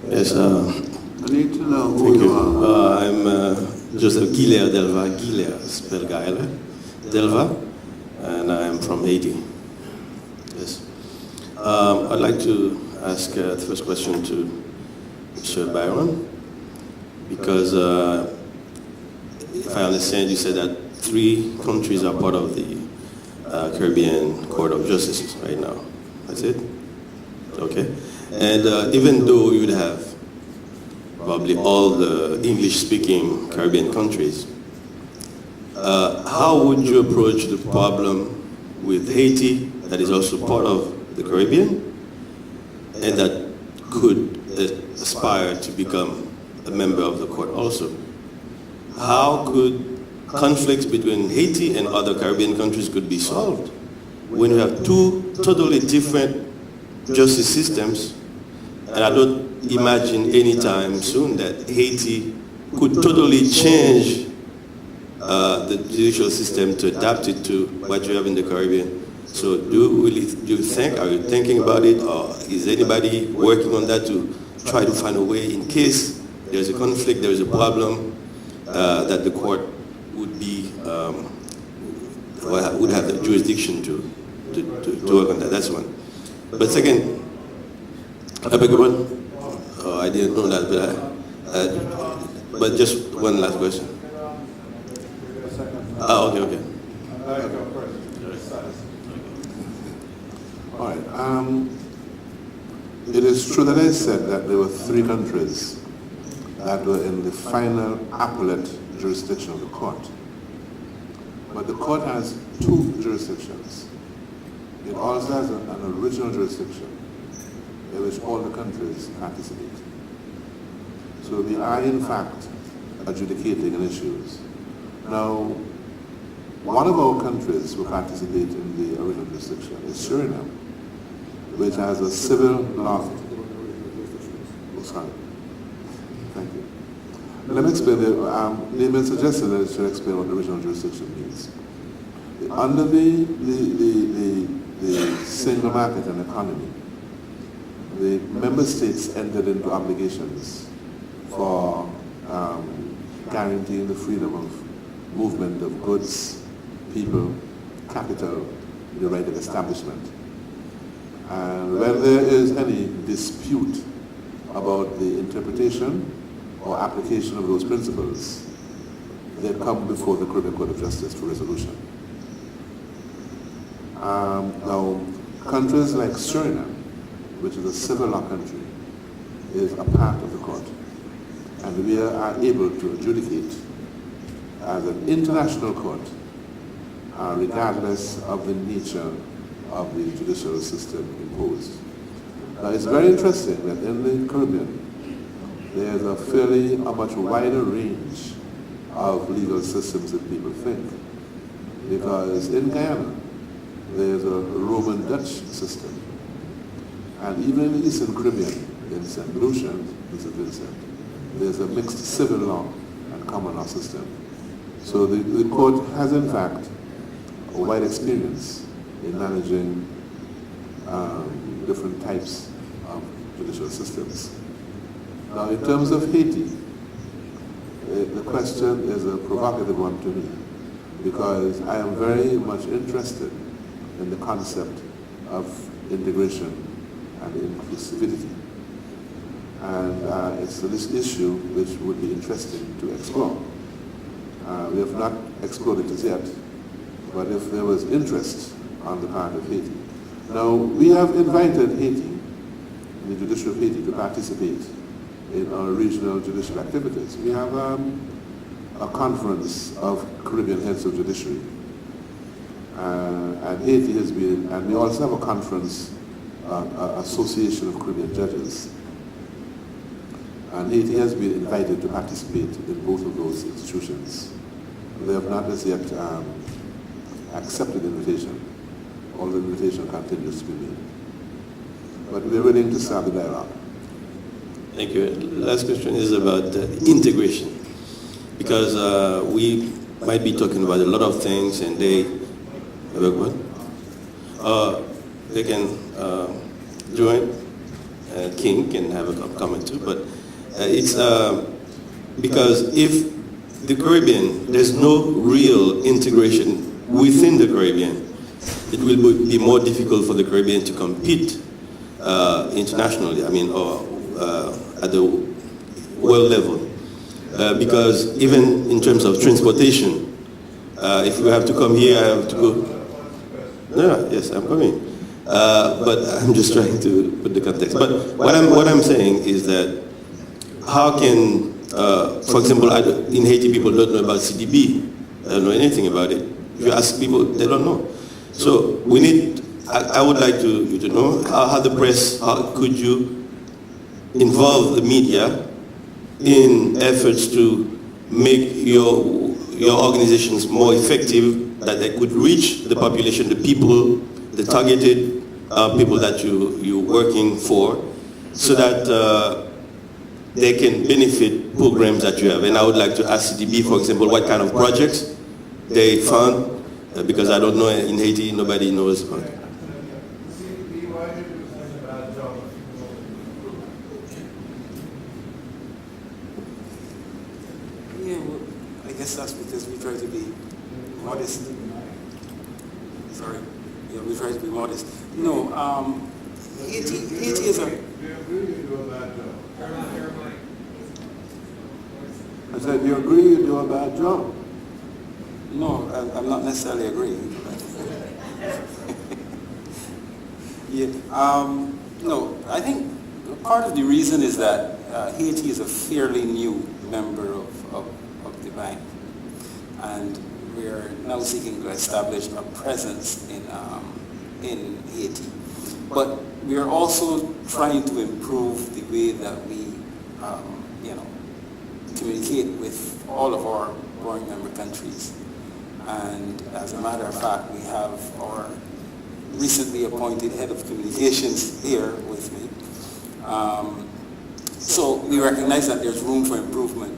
Speaker 8: Yes,
Speaker 2: I need to know who you are.
Speaker 8: I'm Joseph Guilher Delva, Guilher, spelled Gaël, Delva, and I'm from Haiti. Yes. I'd like to ask the first question to Mr. Byron, because if I understand, you said that 3 countries are part of the Caribbean Court of Justice right now. That's it? Okay. And even though you would have probably all the English-speaking Caribbean countries, how would you approach the problem with Haiti, that is also part of the Caribbean, and that could aspire to become a member of the court also? How could conflicts between Haiti and other Caribbean countries could be solved when you have 2 totally different justice systems? And I don't imagine anytime soon that Haiti could totally change the judicial system to adapt it to what you have in the Caribbean. So do you think, are you thinking about it, or is anybody working on that to try to find a way in case there's a conflict, there's a problem, that the court would be, would have the jurisdiction to work on that? That's one. But second, I beg your pardon? Oh, I didn't know that, but just one last question. Okay.
Speaker 3: All right. It is true that I said that there were 3 countries that were in the final appellate jurisdiction of the court. But the court has two jurisdictions. It also has an original jurisdiction in which all the countries participate. So we are in fact adjudicating on issues. Now, one of our countries who participate in the original jurisdiction is Suriname, which has a civil law. Oh, sorry. Thank you. Let me explain. They've been suggested that I should explain what the original jurisdiction means. Under the single market and economy, the member states entered into obligations for guaranteeing the freedom of movement of goods, people, capital, the right of establishment. And when there is any dispute about the interpretation or application of those principles, they come before the Caribbean Court of Justice for resolution. Now, countries like Suriname, which is a civil law country, is a part of the court. And we are able to adjudicate as an international court, regardless of the nature of the judicial system imposed. Now, it's very interesting that in the Caribbean, there's a much wider range of legal systems than people think. Because in Guyana, there's a Roman Dutch system. And even in the Eastern Caribbean, in St. Lucia and St. Vincent, there's a mixed civil law and common law system. So the court has, in fact, a wide experience in managing different types of judicial systems. Now, in terms of Haiti, the question is a provocative one to me, because I am very much interested in the concept of integration and inclusivity. And it's this issue which would be interesting to explore. We have not explored it as yet, but if there was interest on the part of Haiti. Now, we have invited Haiti, the Judiciary of Haiti, to participate in our regional judicial activities. We have a conference of Caribbean heads of judiciary. And Haiti has been, and we also have a conference, Association of Caribbean Judges. And Haiti has been invited to participate in both of those institutions. They have not as yet accepted the invitation, although the invitation continues to be made. But we're willing to start the dialogue.
Speaker 8: Thank you. Last question is about integration, because we might be talking about a lot of things, and they can join. King can have a comment too, but it's because if the Caribbean, there's no real integration within the Caribbean, it will be more difficult for the Caribbean to compete internationally, or at the world level. Because even in terms of transportation, if we have to come here, I have to go. No, yes, I'm coming. But I'm just trying to put the context. But what I'm saying is that how can, for example, in Haiti, people don't know about CDB. They don't know anything about it. If you ask people, they don't know. So we need, I would like you to know how the press, how could you involve the media in efforts to make your organizations more effective, that they could reach the population, the people, the targeted people that you're working for, so that they can benefit programs that you have. And I would like to ask CDB, for example, what kind of projects they fund, because I don't know, in Haiti, nobody knows about it.
Speaker 5: Yeah, well, I guess that's because we try to be modest. Sorry. Yeah, we try to be modest. No, Haiti is a...
Speaker 2: I said, you agree you do a bad job?
Speaker 5: No, I'm not necessarily agreeing. Yeah, no, I think part of the reason is that Haiti is a fairly new member of the bank. And we're now seeking to establish a presence in Haiti. But we are also trying to improve the way that we, communicate with all of our board member countries. And as a matter of fact, we have our recently appointed head of communications here with me. So we recognize that there's room for improvement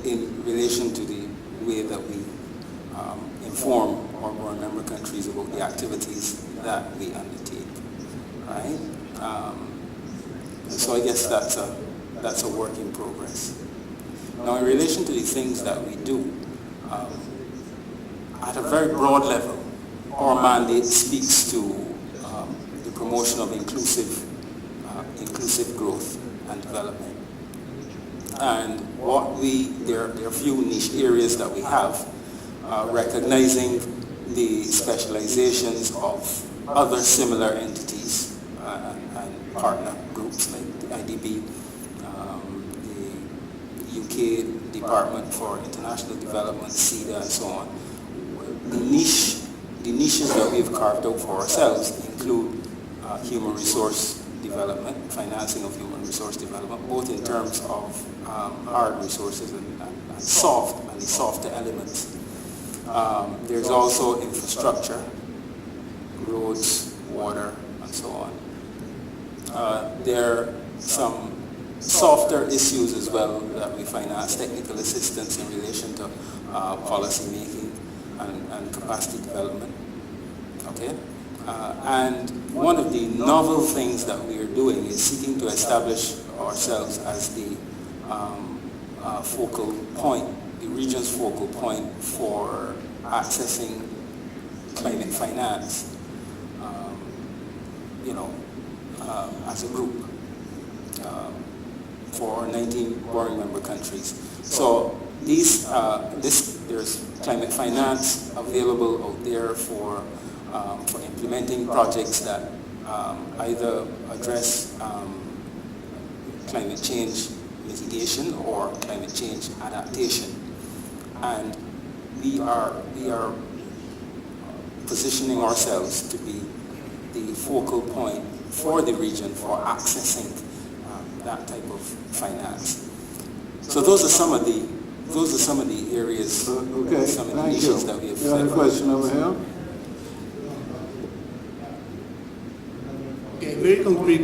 Speaker 5: in relation to the way that we inform our board member countries about the activities that we undertake, right? So I guess that's a work in progress. Now, in relation to the things that we do, at a very broad level, our mandate speaks to the promotion of inclusive growth and development. And there are a few niche areas that we have, recognizing the specializations of other similar entities and partner groups like the IDB, the UK Department for International Development, CEDA, and so on. The niches that we've carved out for ourselves include human resource development, financing of human resource development, both in terms of hard resources and the softer elements. There's also infrastructure, roads, water, and so on. There are some softer issues as well that we finance, technical assistance in relation to policy making and capacity development. Okay? And one of the novel things that we are doing is seeking to establish ourselves as the focal point, the region's focal point for accessing climate finance, as a group for 19 board member countries. So there's climate finance available out there for implementing projects that either address climate change mitigation or climate change adaptation. And we are positioning ourselves to be the focal point for the region for accessing that type of finance. So those are some of the areas,
Speaker 2: Okay,
Speaker 5: some of the
Speaker 2: thank you.
Speaker 5: issues that we have.
Speaker 2: You have a question over here?
Speaker 9: Okay, very concrete.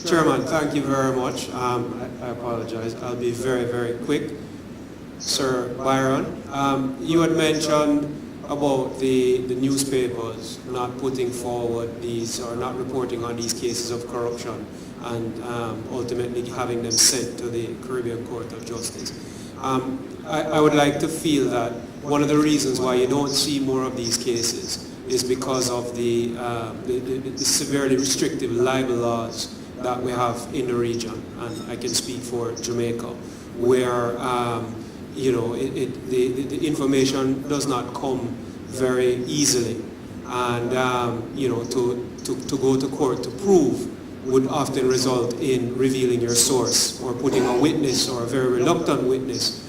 Speaker 10: Chairman, thank you very much. I apologize. I'll be very, very quick. Sir Byron, you had mentioned about the newspapers not putting forward these or not reporting on these cases of corruption and ultimately having them sent to the Caribbean Court of Justice. I would like to feel that one of the reasons why you don't see more of these cases is because of the severely restrictive libel laws that we have in the region, and I can speak for Jamaica, where the information does not come very easily, and to go to court to prove would often result in revealing your source or putting a witness or a very reluctant witness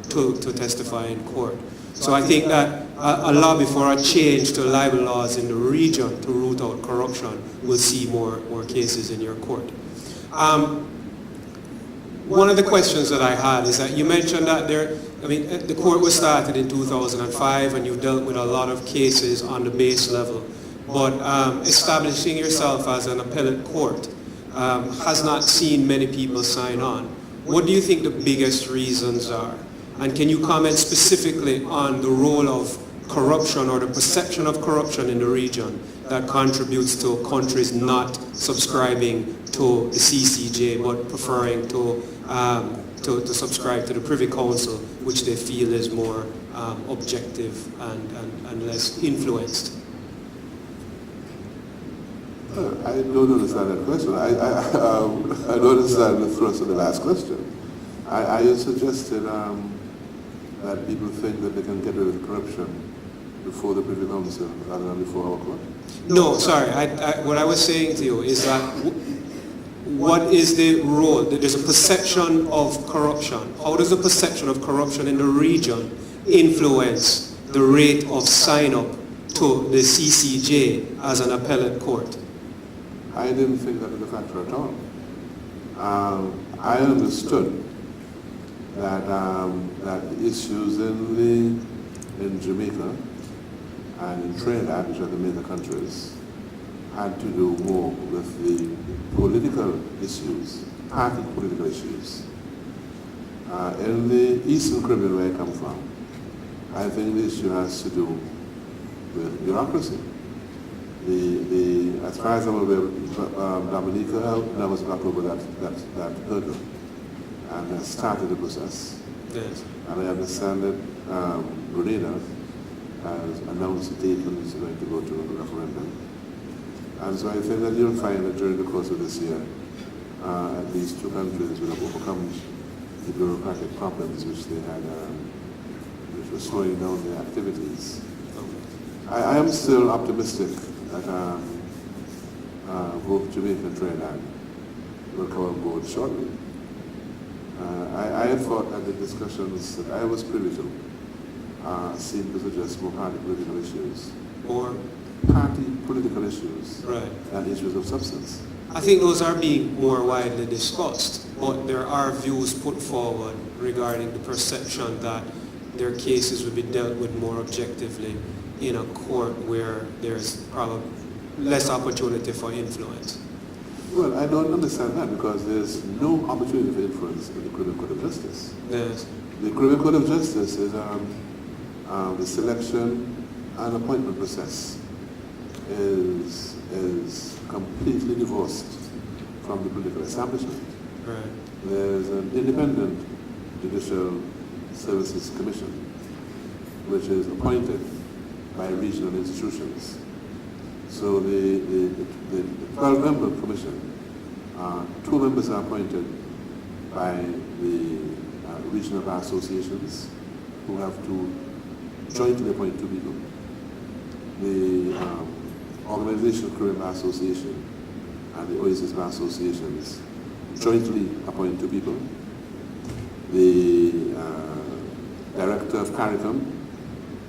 Speaker 10: to testify in court. So I think that a lobby for a change to libel laws in the region to root out corruption will see more cases in your court. One of the questions that I had is that you mentioned that the court was started in 2005 and you've dealt with a lot of cases on the base level, but establishing yourself as an appellate court has not seen many people sign on. What do you think the biggest reasons are? And can you comment specifically on the role of corruption or the perception of corruption in the region that contributes to countries not subscribing to the CCJ but preferring to subscribe to the Privy Council, which they feel is more objective and less influenced?
Speaker 3: I don't understand that question. I don't understand the thrust of the last question. I suggested that people think that they can get rid of corruption before the Privy Council rather than before our court?
Speaker 10: No, sorry. What I was saying to you is that what is the role? There's a perception of corruption. How does the perception of corruption in the region influence the rate of sign-up to the CCJ as an appellate court?
Speaker 3: I didn't think that was a factor at all. I understood that the issues in Jamaica and in Trinidad, which are the major countries, had to do more with the political issues, party political issues. In the Eastern Caribbean, where I come from, I think the issue has to do with bureaucracy. As far as I'm aware, Dominica never got over that hurdle and has started the process.
Speaker 10: Yes.
Speaker 3: And I understand that Grenada has announced a date when it's going to go to a referendum. And so I think that you'll find that during the course of this year, at least two countries will have overcome the bureaucratic problems which they had, which were slowing down their activities. I am still optimistic that both Jamaica and Trinidad will come on board shortly. I thought that the discussions that I was privy to seemed to suggest more party political issues.
Speaker 10: Or,
Speaker 3: Party political issues
Speaker 10: right.
Speaker 3: than issues of substance.
Speaker 10: I think those are being more widely discussed, but there are views put forward regarding the perception that their cases would be dealt with more objectively in a court where there's probably less opportunity for influence.
Speaker 3: Well, I don't understand that because there's no opportunity for influence in the Caribbean Court of Justice.
Speaker 10: Yes.
Speaker 3: The Caribbean Court of Justice is the selection and appointment process is completely divorced from the political establishment.
Speaker 10: Right.
Speaker 3: There's an independent Judicial Services Commission which is appointed by regional institutions. So the 12-member commission, 2 members are appointed by the regional bar associations who have to jointly appoint 2 people. The Organization of Caribbean Bar Association and the Oasis Bar Associations jointly appoint 2 people. The Director of CARICOM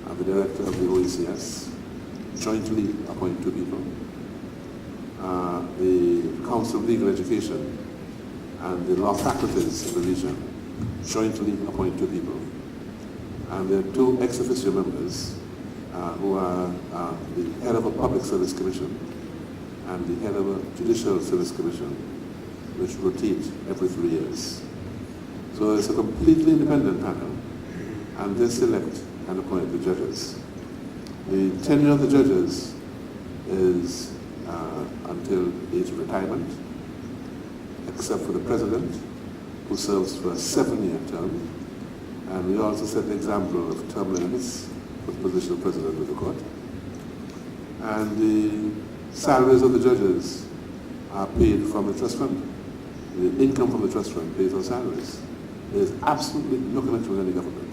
Speaker 3: and the Director of the OECS jointly appoint 2 people. The Council of Legal Education and the law faculties in the region jointly appoint 2 people. And there are 2 ex officio members who are the head of a public service commission and the head of a judicial service commission, which rotate every 3 years. So it's a completely independent panel, and they select and appoint the judges. The tenure of the judges is until age of retirement, except for the president, who serves for a 7-year term. And we also set the example of term limits for the position of president of the court. And the salaries of the judges are paid from the trust fund. The income from the trust fund pays our salaries. There is absolutely no connection with any government.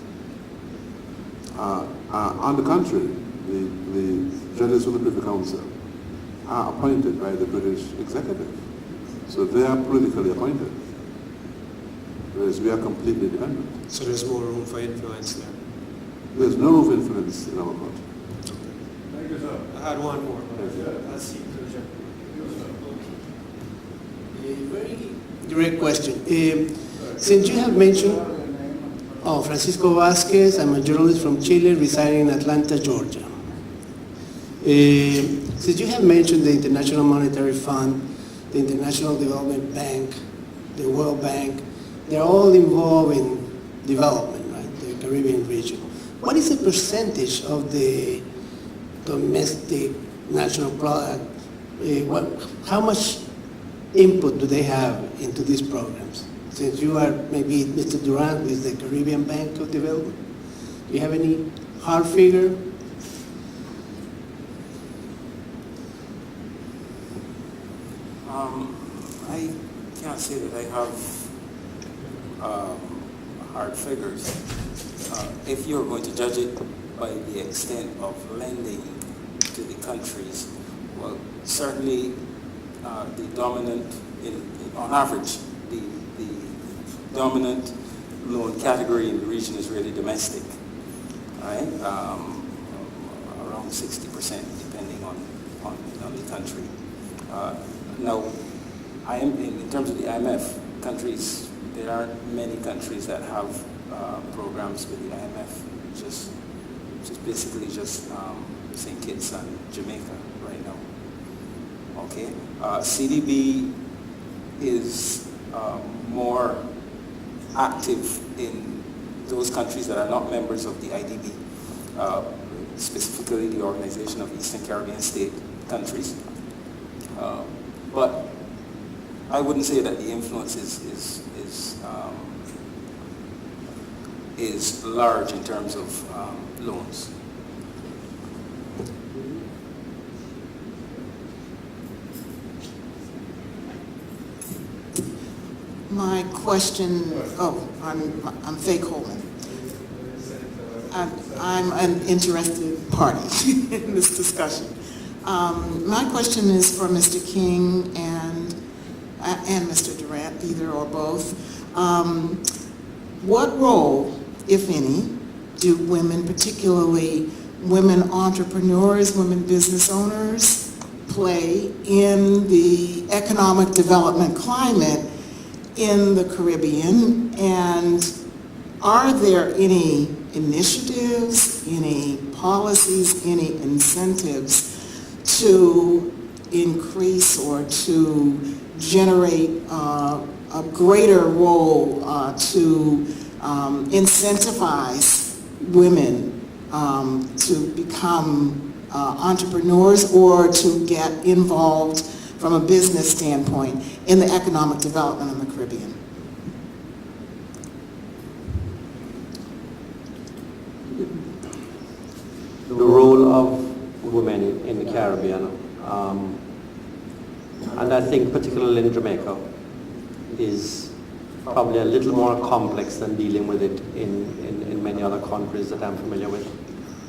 Speaker 3: On the contrary, the judges of the Privy Council are appointed by the British executive. So they are politically appointed, whereas we are completely independent.
Speaker 10: So there's more room for influence there.
Speaker 3: There's no room for influence in our court.
Speaker 10: Thank you, sir. I had one more.
Speaker 9: Let's see. A very direct question. Since you have mentioned, Francisco Vasquez, I'm a journalist from Chile residing in Atlanta, Georgia. Since you have mentioned the International Monetary Fund, the International Development Bank, the World Bank, they're all involved in development, right, the Caribbean region. What is the percentage of the domestic national product? How much input do they have into these programs? Since you are maybe Mr. Durant with the Caribbean Bank of Development, do you have any hard figure?
Speaker 5: I can't say that I have hard figures. If you're going to judge it by the extent of lending to the countries, well, certainly the dominant, on average, the dominant loan category in the region is really domestic, right? Around 60%, depending on the country. Now, in terms of the IMF countries, there aren't many countries that have programs with the IMF. Just basically just St. Kitts and Jamaica right now. Okay, CDB is more active in those countries that are not members of the IDB, specifically the Organization of Eastern Caribbean State countries. But I wouldn't say that the influence is large in terms of loans.
Speaker 11: My question, I'm Faye Coleman. I'm an interested party in this discussion. My question is for Mr. King and Mr. Durant, either or both. What role, if any, do women, particularly women entrepreneurs, women business owners, play in the economic development climate in the Caribbean? And are there any initiatives, any policies, any incentives to increase or to generate a greater role to incentivize women to become entrepreneurs or to get involved from a business standpoint in the economic development in the Caribbean?
Speaker 4: The role of women in the Caribbean, and I think particularly in Jamaica, is probably a little more complex than dealing with it in many other countries that I'm familiar with.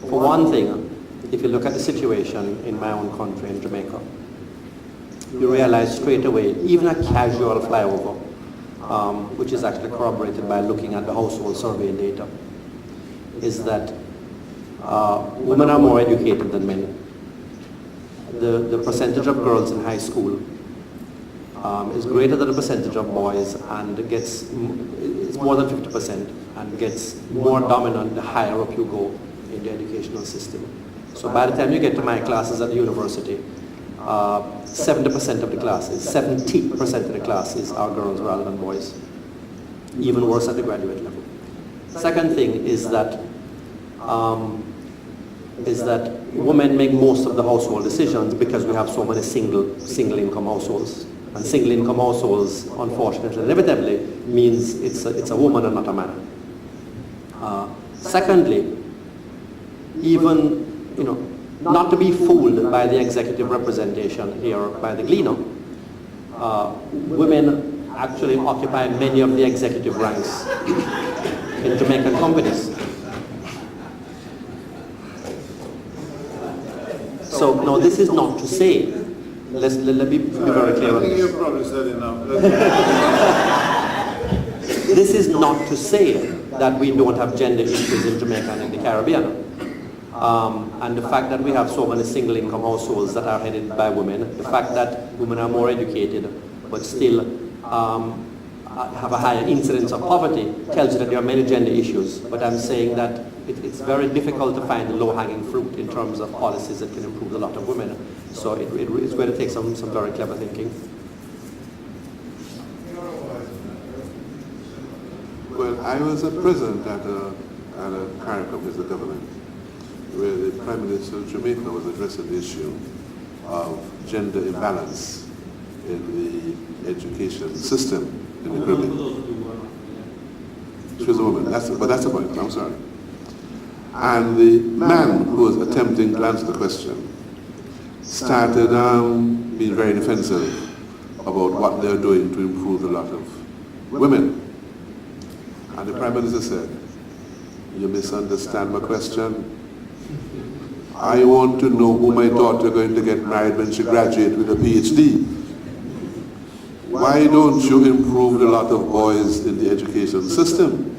Speaker 4: For one thing, if you look at the situation in my own country, in Jamaica, you realize straight away, even a casual flyover, which is actually corroborated by looking at the household survey data, is that women are more educated than men. The percentage of girls in high school is greater than the percentage of boys, and it's more than 50%, and gets more dominant the higher up you go in the educational system. So by the time you get to my classes at the university, 70% of the classes, 70% of the classes are girls rather than boys. Even worse at the graduate level. Second thing is that women make most of the household decisions because we have so many single income households. And single income households, unfortunately, inevitably means it's a woman and not a man. Secondly, even, not to be fooled by the executive representation here by the Gleaner, women actually occupy many of the executive ranks in Jamaican companies. So, no, this is not to say, let me be very clear on this.
Speaker 2: You probably said enough.
Speaker 4: This is not to say that we don't have gender issues in Jamaica and in the Caribbean. And the fact that we have so many single income households that are headed by women, the fact that women are more educated but still have a higher incidence of poverty tells you that there are many gender issues. But I'm saying that it's very difficult to find the low-hanging fruit in terms of policies that can improve the lot of women. So it's going to take some very clever thinking.
Speaker 3: Well, I was present at a CARICOM with the government, where the Prime Minister of Jamaica was addressing the issue of gender imbalance in the education system in the Caribbean. She was a woman, but that's the point, I'm sorry. And the man who was attempting to answer the question started being very defensive about what they're doing to improve the lot of women. And the Prime Minister said, "You misunderstand my question. I want to know who my daughter is going to get married when she graduates with a PhD. Why don't you improve the lot of boys in the education system?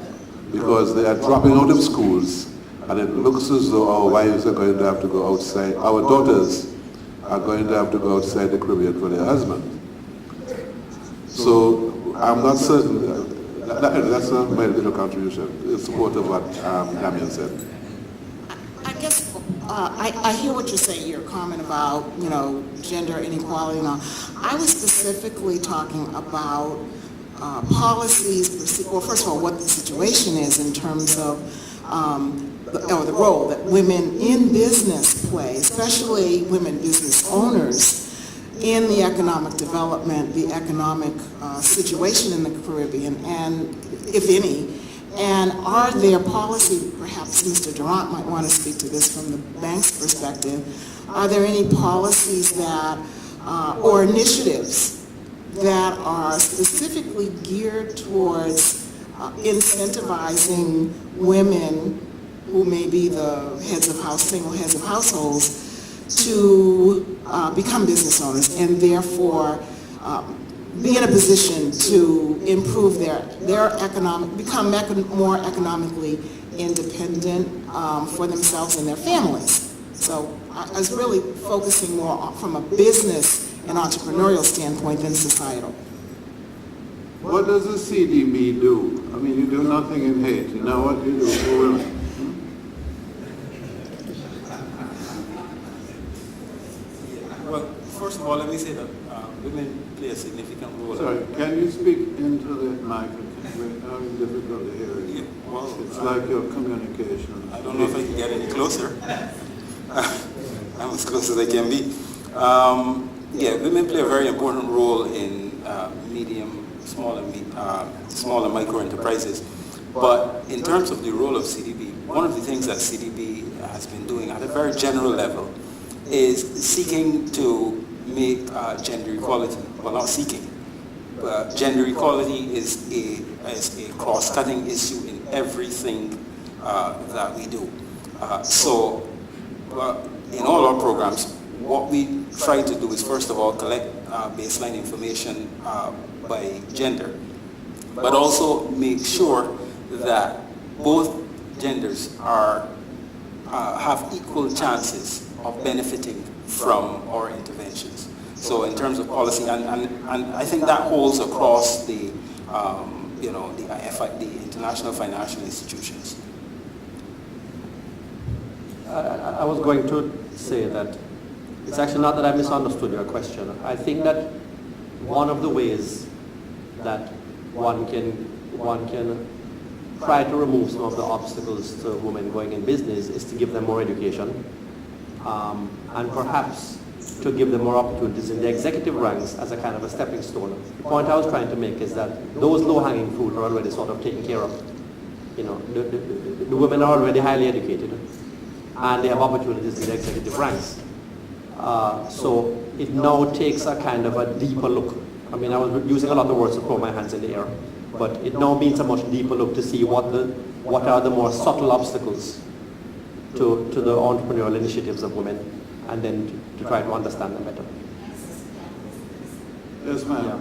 Speaker 3: Because they are dropping out of schools, and it looks as though our wives are going to have to go outside, our daughters are going to have to go outside the Caribbean for their husband. So I'm not certain, that's not my little contribution in support of what Damian said.
Speaker 11: I guess I hear what you're saying, your comment about, gender inequality and all. I was specifically talking about policies, well, first of all, what the situation is in terms of the role that women in business play, especially women business owners, in the economic development, the economic situation in the Caribbean, and if any. And are there policy, perhaps Mr. Durant might want to speak to this from the bank's perspective, are there any policies that, or initiatives that are specifically geared towards incentivizing women who may be the single heads of households to become business owners and therefore be in a position to improve their become more economically independent for themselves and their families. So I was really focusing more from a business and entrepreneurial standpoint than societal.
Speaker 2: What does the CDB do? I mean, you do nothing in Haiti. Now what do you do for women?
Speaker 5: Well, first of all, let me say that women play a significant role.
Speaker 2: Sorry, can you speak into the mic? We're having difficulty hearing you.
Speaker 5: Yeah, well,
Speaker 2: it's like your communication.
Speaker 5: I don't know if I can get any closer. I'm as close as I can be. Yeah, women play a very important role in small and micro enterprises. But in terms of the role of CDB, one of the things that CDB has been doing at a very general level is seeking to make gender equality, well, not seeking, but gender equality is a cross-cutting issue in everything that we do. So in all our programs, what we try to do is first of all collect baseline information by gender, but also make sure that both genders have equal chances of benefiting from our interventions. So in terms of policy, and I think that holds across the the international financial institutions.
Speaker 4: I was going to say that it's actually not that I misunderstood your question. I think that one of the ways that one can try to remove some of the obstacles to women going in business is to give them more education, and perhaps to give them more opportunities in the executive ranks as a kind of a stepping stone. The point I was trying to make is that those low-hanging fruit are already sort of taken care of. The women are already highly educated, and they have opportunities in the executive ranks. So it now takes a kind of a deeper look. I mean, I was using a lot of words to throw my hands in the air, but it now means a much deeper look to see what are the more subtle obstacles to the entrepreneurial initiatives of women, and then to try to understand them better.
Speaker 2: Yes, ma'am.
Speaker 4: Yeah.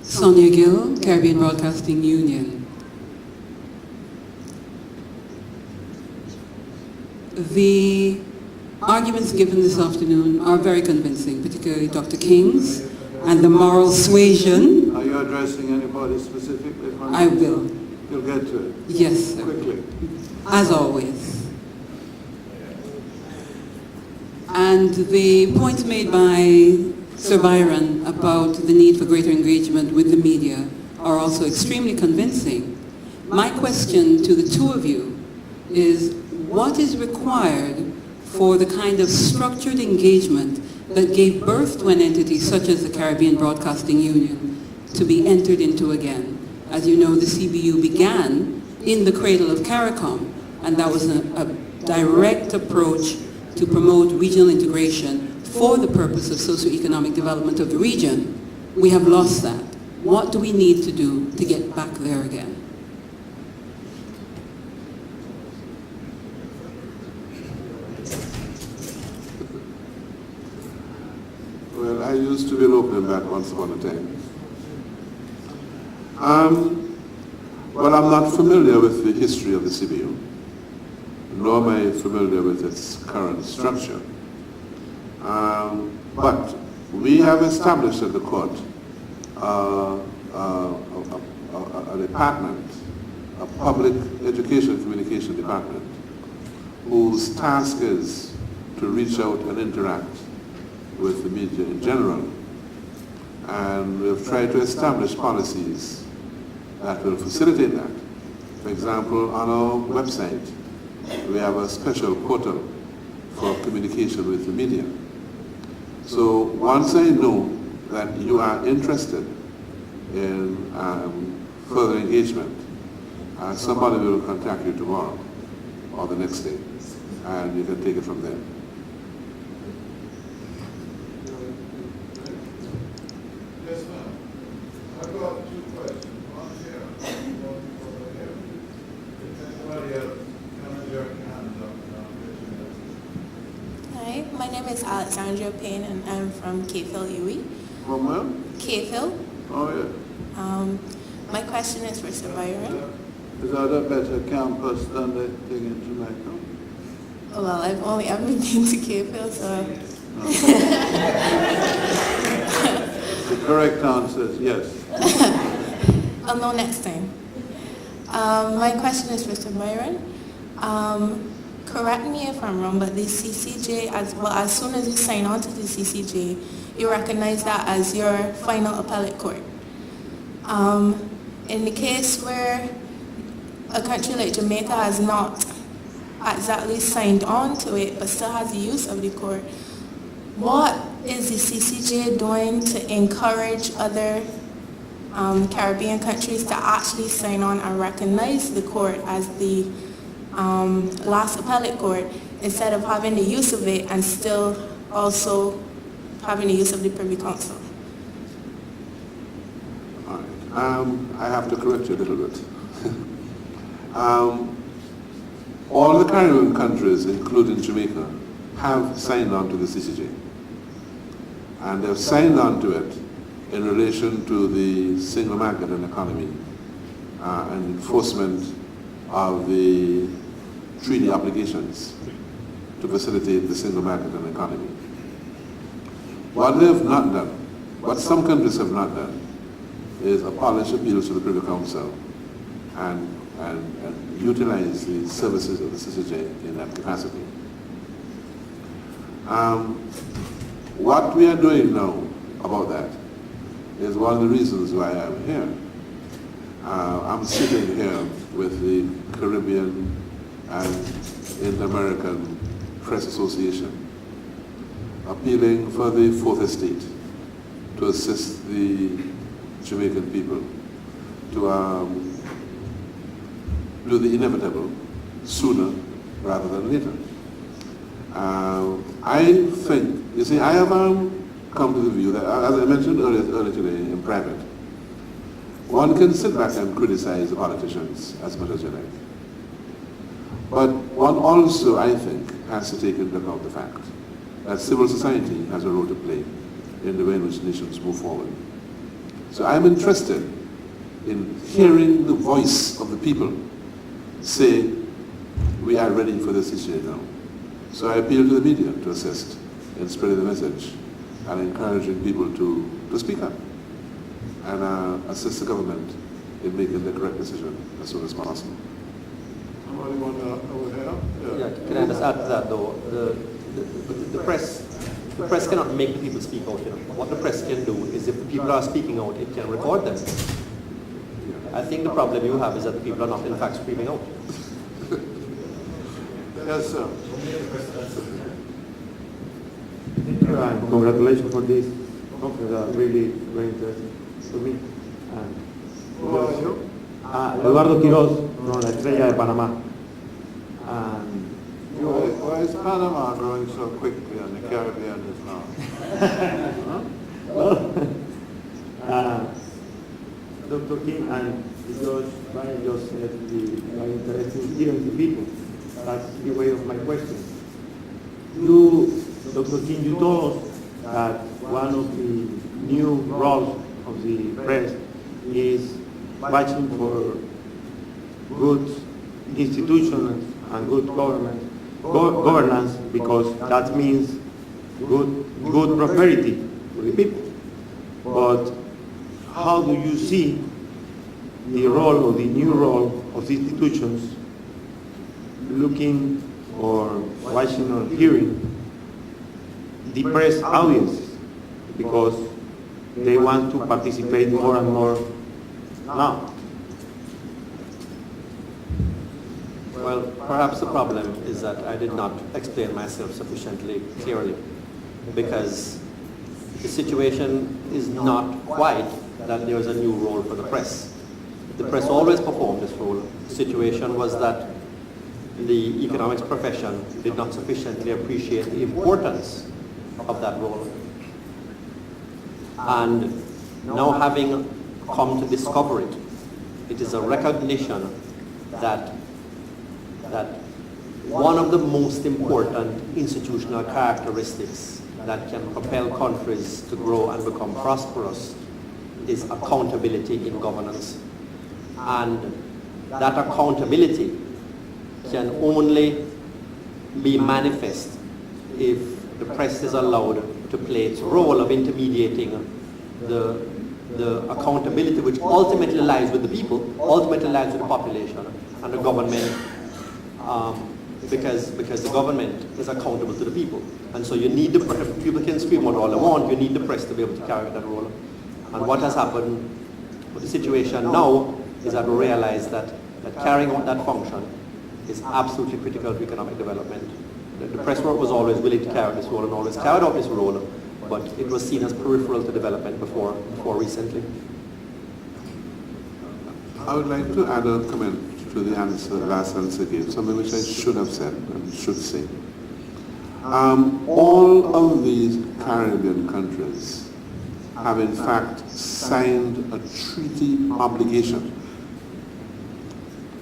Speaker 12: Sonia Gill, Caribbean Broadcasting Union. The arguments given this afternoon are very convincing, particularly Dr. King's, and the moral suasion.
Speaker 2: Are you addressing anybody specifically?
Speaker 12: I will.
Speaker 2: You'll get to it.
Speaker 12: Yes, sir.
Speaker 2: Quickly.
Speaker 12: As always. And the point made by Sir Byron about the need for greater engagement with the media are also extremely convincing. My question to the two of you is, what is required for the kind of structured engagement that gave birth to an entity such as the Caribbean Broadcasting Union to be entered into again? As you know, the CBU began in the cradle of CARICOM, and that was a direct approach to promote regional integration for the purpose of socioeconomic development of the region. We have lost that. What do we need to do to get back there again?
Speaker 3: Well, I used to be an opening back once upon a time. Well, I'm not familiar with the history of the CBU, nor am I familiar with its current structure. But we have established at the court a department, a public education communication department, whose task is to reach out and interact with the media in general. And we've tried to establish policies that will facilitate that. For example, on our website, we have a special portal for communication with the media. So once I know that you are interested in further engagement, somebody will contact you tomorrow or the next day, and you can take it from there.
Speaker 2: Yes, ma'am. I've got two questions. One here, one over here. If anybody else, come and your hands up.
Speaker 13: Hi, my name is Alexandra Payne and I'm from K-Phil UE.
Speaker 2: From where?
Speaker 13: K-Phil.
Speaker 2: Oh, yeah.
Speaker 13: My question is for Sir Byron.
Speaker 2: Is that a better campus than the thing in Jamaica?
Speaker 13: Well, I've only ever been to K-Phil, so...
Speaker 2: The correct answer is yes.
Speaker 13: I'll know next time. My question is for Sir Byron. Correct me if I'm wrong, but the CCJ, as soon as you sign on to the CCJ, you recognize that as your final appellate court. In the case where a country like Jamaica has not exactly signed on to it, but still has the use of the court, what is the CCJ doing to encourage other Caribbean countries to actually sign on and recognize the court as the last appellate court, instead of having the use of it and still also having the use of the Privy Council?
Speaker 3: All right. I have to correct you a little bit. All the Caribbean countries, including Jamaica, have signed on to the CCJ. And they've signed on to it in relation to the single market and economy and enforcement of the treaty obligations to facilitate the single market and economy. What they have not done, what some countries have not done, is abolish appeals to the Privy Council and utilize the services of the CCJ in that capacity. What we are doing now about that is one of the reasons why I'm here. I'm sitting here with the Caribbean and Inter-American Press Association, appealing for the Fourth Estate to assist the Jamaican people to do the inevitable sooner rather than later. I think, you see, I have come to the view that, as I mentioned earlier today in private, one can sit back and criticize the politicians as much as you like. But one also, I think, has to take into account the fact that civil society has a role to play in the way in which nations move forward. So I'm interested in hearing the voice of the people say, we are ready for this issue now. So I appeal to the media to assist in spreading the message and encouraging people to speak up and assist the government in making the correct decision as soon as possible.
Speaker 2: Somebody want to over here?
Speaker 4: Yeah, can I just add to that though? The press cannot make the people speak out. You know? What the press can do is, if the people are speaking out, it can record them. I think the problem you have is that the people are not in fact speaking out.
Speaker 2: Yes, sir.
Speaker 14: Thank you and congratulations for this conference. Really very interesting for me.
Speaker 2: Who are you?
Speaker 14: Eduardo Quiroz from La Estrella de Panamá.
Speaker 2: Why is Panama growing so quickly and the Caribbean is not?
Speaker 14: Dr. King and George Ryan just said the very interesting hearing to people. That's the way of my question. Dr. King, you told us that one of the new roles of the press is fighting for good institutions and good governance, because that means good prosperity for the people. But how do you see the role or the new role of the institutions looking or watching or hearing the press audiences, because they want to participate more and more now?
Speaker 4: Well, perhaps the problem is that I did not explain myself sufficiently clearly, because the situation is not quite that there is a new role for the press. The press always performed this role. The situation was that the economics profession did not sufficiently appreciate the importance of that role. And now, having come to discover it, it is a recognition that one of the most important institutional characteristics that can propel countries to grow and become prosperous is accountability in governance. And that accountability can only be manifest if the press is allowed to play its role of intermediating the accountability which ultimately lies with the people, ultimately lies with the population and the government, because the government is accountable to the people. And so you need the press. People can scream out all they want, you need the press to be able to carry that role. And what has happened with the situation now is that we realize that carrying out that function is absolutely critical to economic development. The press was always willing to carry this role and always carried out this role, but it was seen as peripheral to development before recently.
Speaker 3: I would like to add a comment to the last answer again, something which I should have said and should say. All of these Caribbean countries have in fact signed a treaty obligation.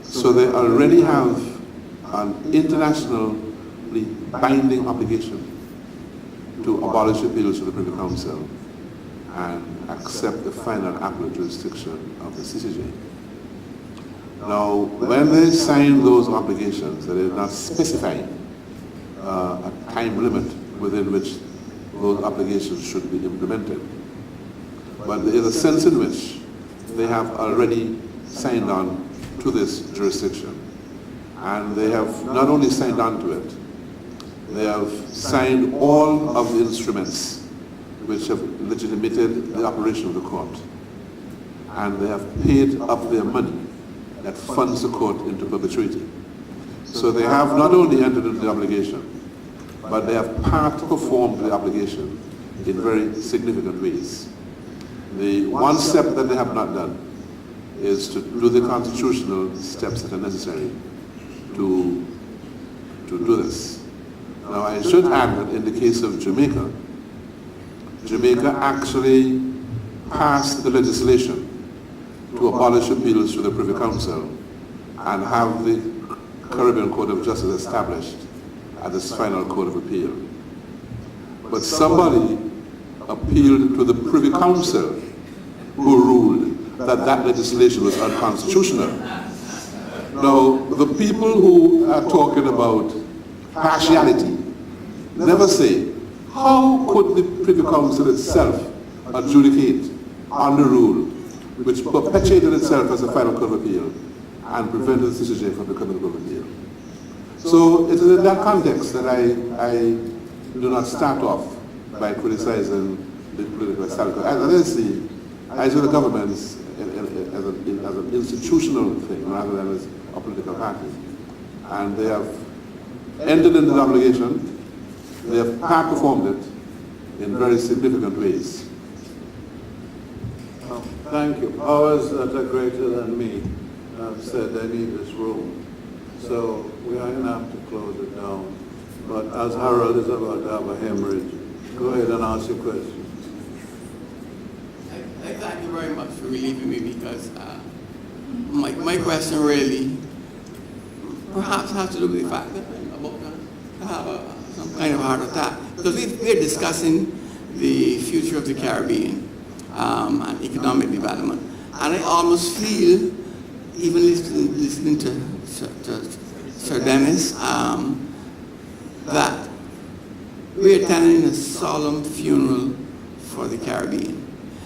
Speaker 3: So they already have an internationally binding obligation to abolish appeals to the Privy Council and accept the final appellate jurisdiction of the CCJ. Now, when they sign those obligations, they did not specify a time limit within which those obligations should be implemented. But there is a sense in which they have already signed on to this jurisdiction. And they have not only signed on to it, they have signed all of the instruments which have legitimated the operation of the court. And they have paid up their money that funds the court into perpetuity. So they have not only entered into the obligation, but they have part performed the obligation in very significant ways. The one step that they have not done is to do the constitutional steps that are necessary to do this. Now, I should add that in the case of Jamaica, Jamaica actually passed the legislation to abolish appeals to the Privy Council and have the Caribbean Court of Justice established as its final court of appeal. But somebody appealed to the Privy Council, who ruled that that legislation was unconstitutional. Now, the people who are talking about partiality never say, how could the Privy Council itself adjudicate on the rule which perpetuated itself as a final court of appeal and prevented the CCJ from becoming a court of appeal? So it is in that context that I do not start off by criticizing the political establishment. As I see the government as an institutional thing rather than as a political party. And they have entered into the obligation, they have performed it in very significant ways.
Speaker 2: Thank you. Powers that are greater than me have said they need this room. So we are going to have to close it down. But as Harold is about to have a hemorrhage, go ahead and ask your question.
Speaker 6: I thank you very much for relieving me, because my question really perhaps has to do with the fact that I'm about to have some kind of heart attack. Because we're discussing the future of the Caribbean and economic development. And I almost feel, even listening to Sir Dennis, that we're attending a solemn funeral for the Caribbean.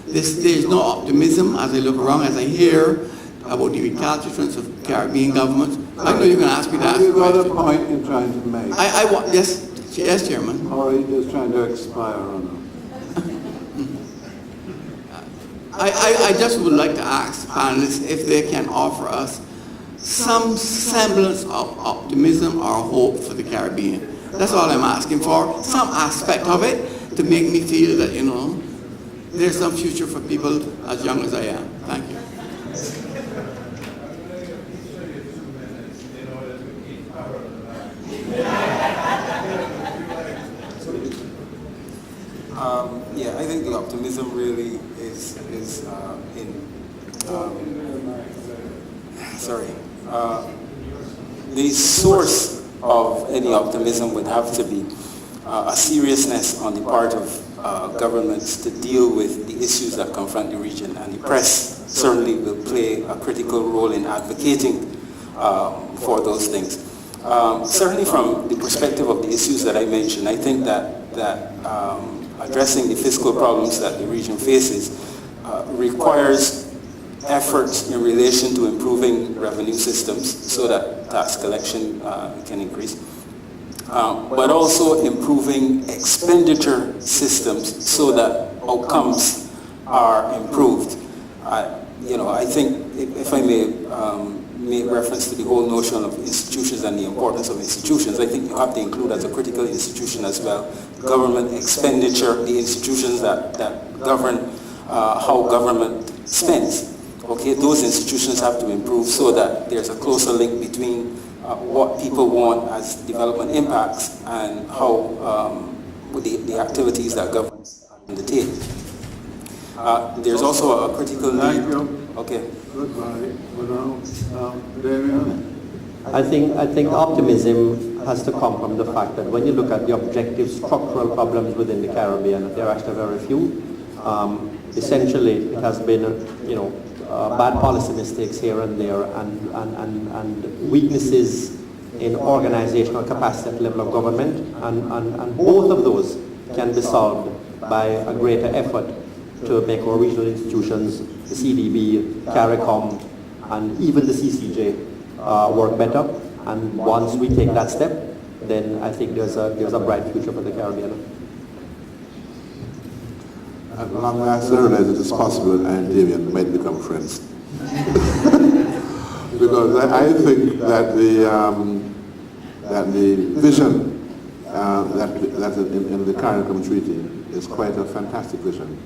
Speaker 6: There's no optimism as I look around, as I hear about the recalcitrance of Caribbean governments. I know you're going to ask me that.
Speaker 2: Have you got a point you're trying to make?
Speaker 6: Yes, Chairman.
Speaker 2: Or are you just trying to expire on
Speaker 6: I just would like to ask panelists if they can offer us some semblance of optimism or hope for the Caribbean. That's all I'm asking for, some aspect of it to make me feel that, there's some future for people as young as I am. Thank you.
Speaker 5: Yeah, I think the optimism really is the source of any optimism would have to be a seriousness on the part of governments to deal with the issues that confront the region, and the press certainly will play a critical role in advocating for those things. Certainly from the perspective of the issues that I mentioned, I think that addressing the fiscal problems that the region faces requires efforts in relation to improving revenue systems so that tax collection can increase, but also improving expenditure systems so that outcomes are improved. I think, if I may make reference to the whole notion of institutions and the importance of institutions, I think you have to include as a critical institution as well government expenditure, the institutions that govern how government spends. Okay, those institutions have to improve so that there's a closer link between what people want as development impacts and how the activities that governments undertake. There's also a critical need.
Speaker 2: Thank you.
Speaker 5: Okay.
Speaker 2: Goodbye. Damian?
Speaker 4: I think optimism has to come from the fact that when you look at the objective structural problems within the Caribbean, there are actually very few. Essentially, it has been, bad policy mistakes here and there, and weaknesses in organizational capacity at the level of government, and both of those can be solved by a greater effort to make our regional institutions, the CDB, CARICOM, and even the CCJ work better. And once we take that step, then I think there's a bright future for the Caribbean.
Speaker 3: As long as I realize it is possible and Damien might become friends. Because I think that the vision that in the CARICOM Treaty is quite a fantastic vision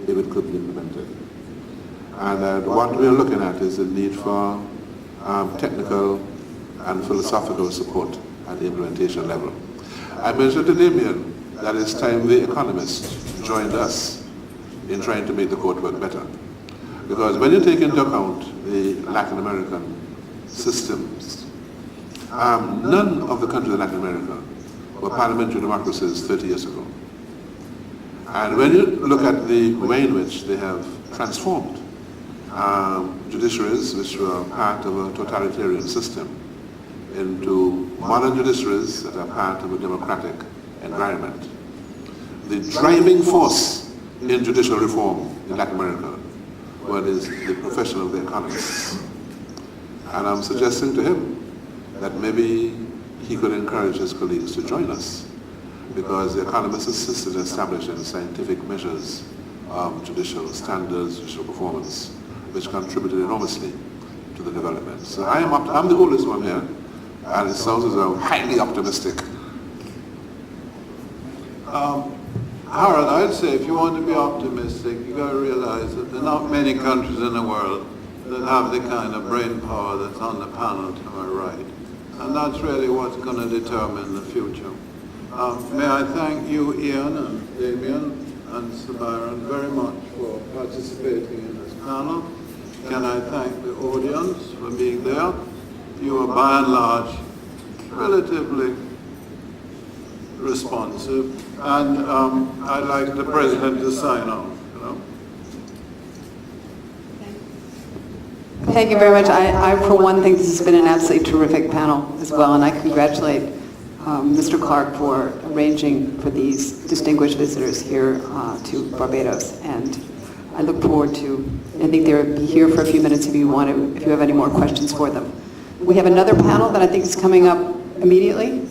Speaker 3: if it could be implemented. And what we are looking at is the need for technical and philosophical support at the implementation level. I mentioned to Damien that it's time the economists joined us in trying to make the court work better. Because when you take into account the Latin American systems, none of the countries in Latin America were parliamentary democracies 30 years ago. And when you look at the way in which they have transformed judiciaries, which were part of a totalitarian system, into modern judiciaries that are part of a democratic environment. The driving force in judicial reform in Latin America is the profession of the economists. And I'm suggesting to him that maybe he could encourage his colleagues to join us, because the economists assisted in establishing scientific measures of judicial standards, judicial performance, which contributed enormously to the development. So I'm the oldest one here, and it sounds as though highly optimistic.
Speaker 2: Harold, I'd say if you want to be optimistic, you've got to realize that there are not many countries in the world that have the kind of brain power that's on the panel to my right. And that's really what's going to determine the future. May I thank you, Ian and Damien and Sir Byron, very much for participating in this panel. Can I thank the audience for being there? You are by and large relatively responsive, and I'd like the President to sign off.
Speaker 1: Thank you very much. I, for one, think this has been an absolutely terrific panel as well, and I congratulate Mr. Clark for arranging for these distinguished visitors here to Barbados. And I look forward to, I think they'll be here for a few minutes if you want to, if you have any more questions for them. We have another panel that I think is coming up immediately.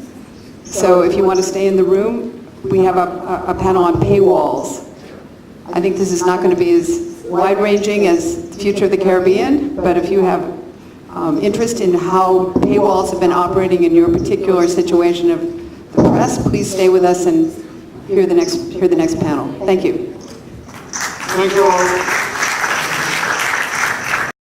Speaker 1: So if you want to stay in the room, we have a panel on paywalls. I think this is not going to be as wide-ranging as the future of the Caribbean, but if you have interest in how paywalls have been operating in your particular situation of the press, please stay with us and hear the next panel. Thank you.
Speaker 2: Thank you all.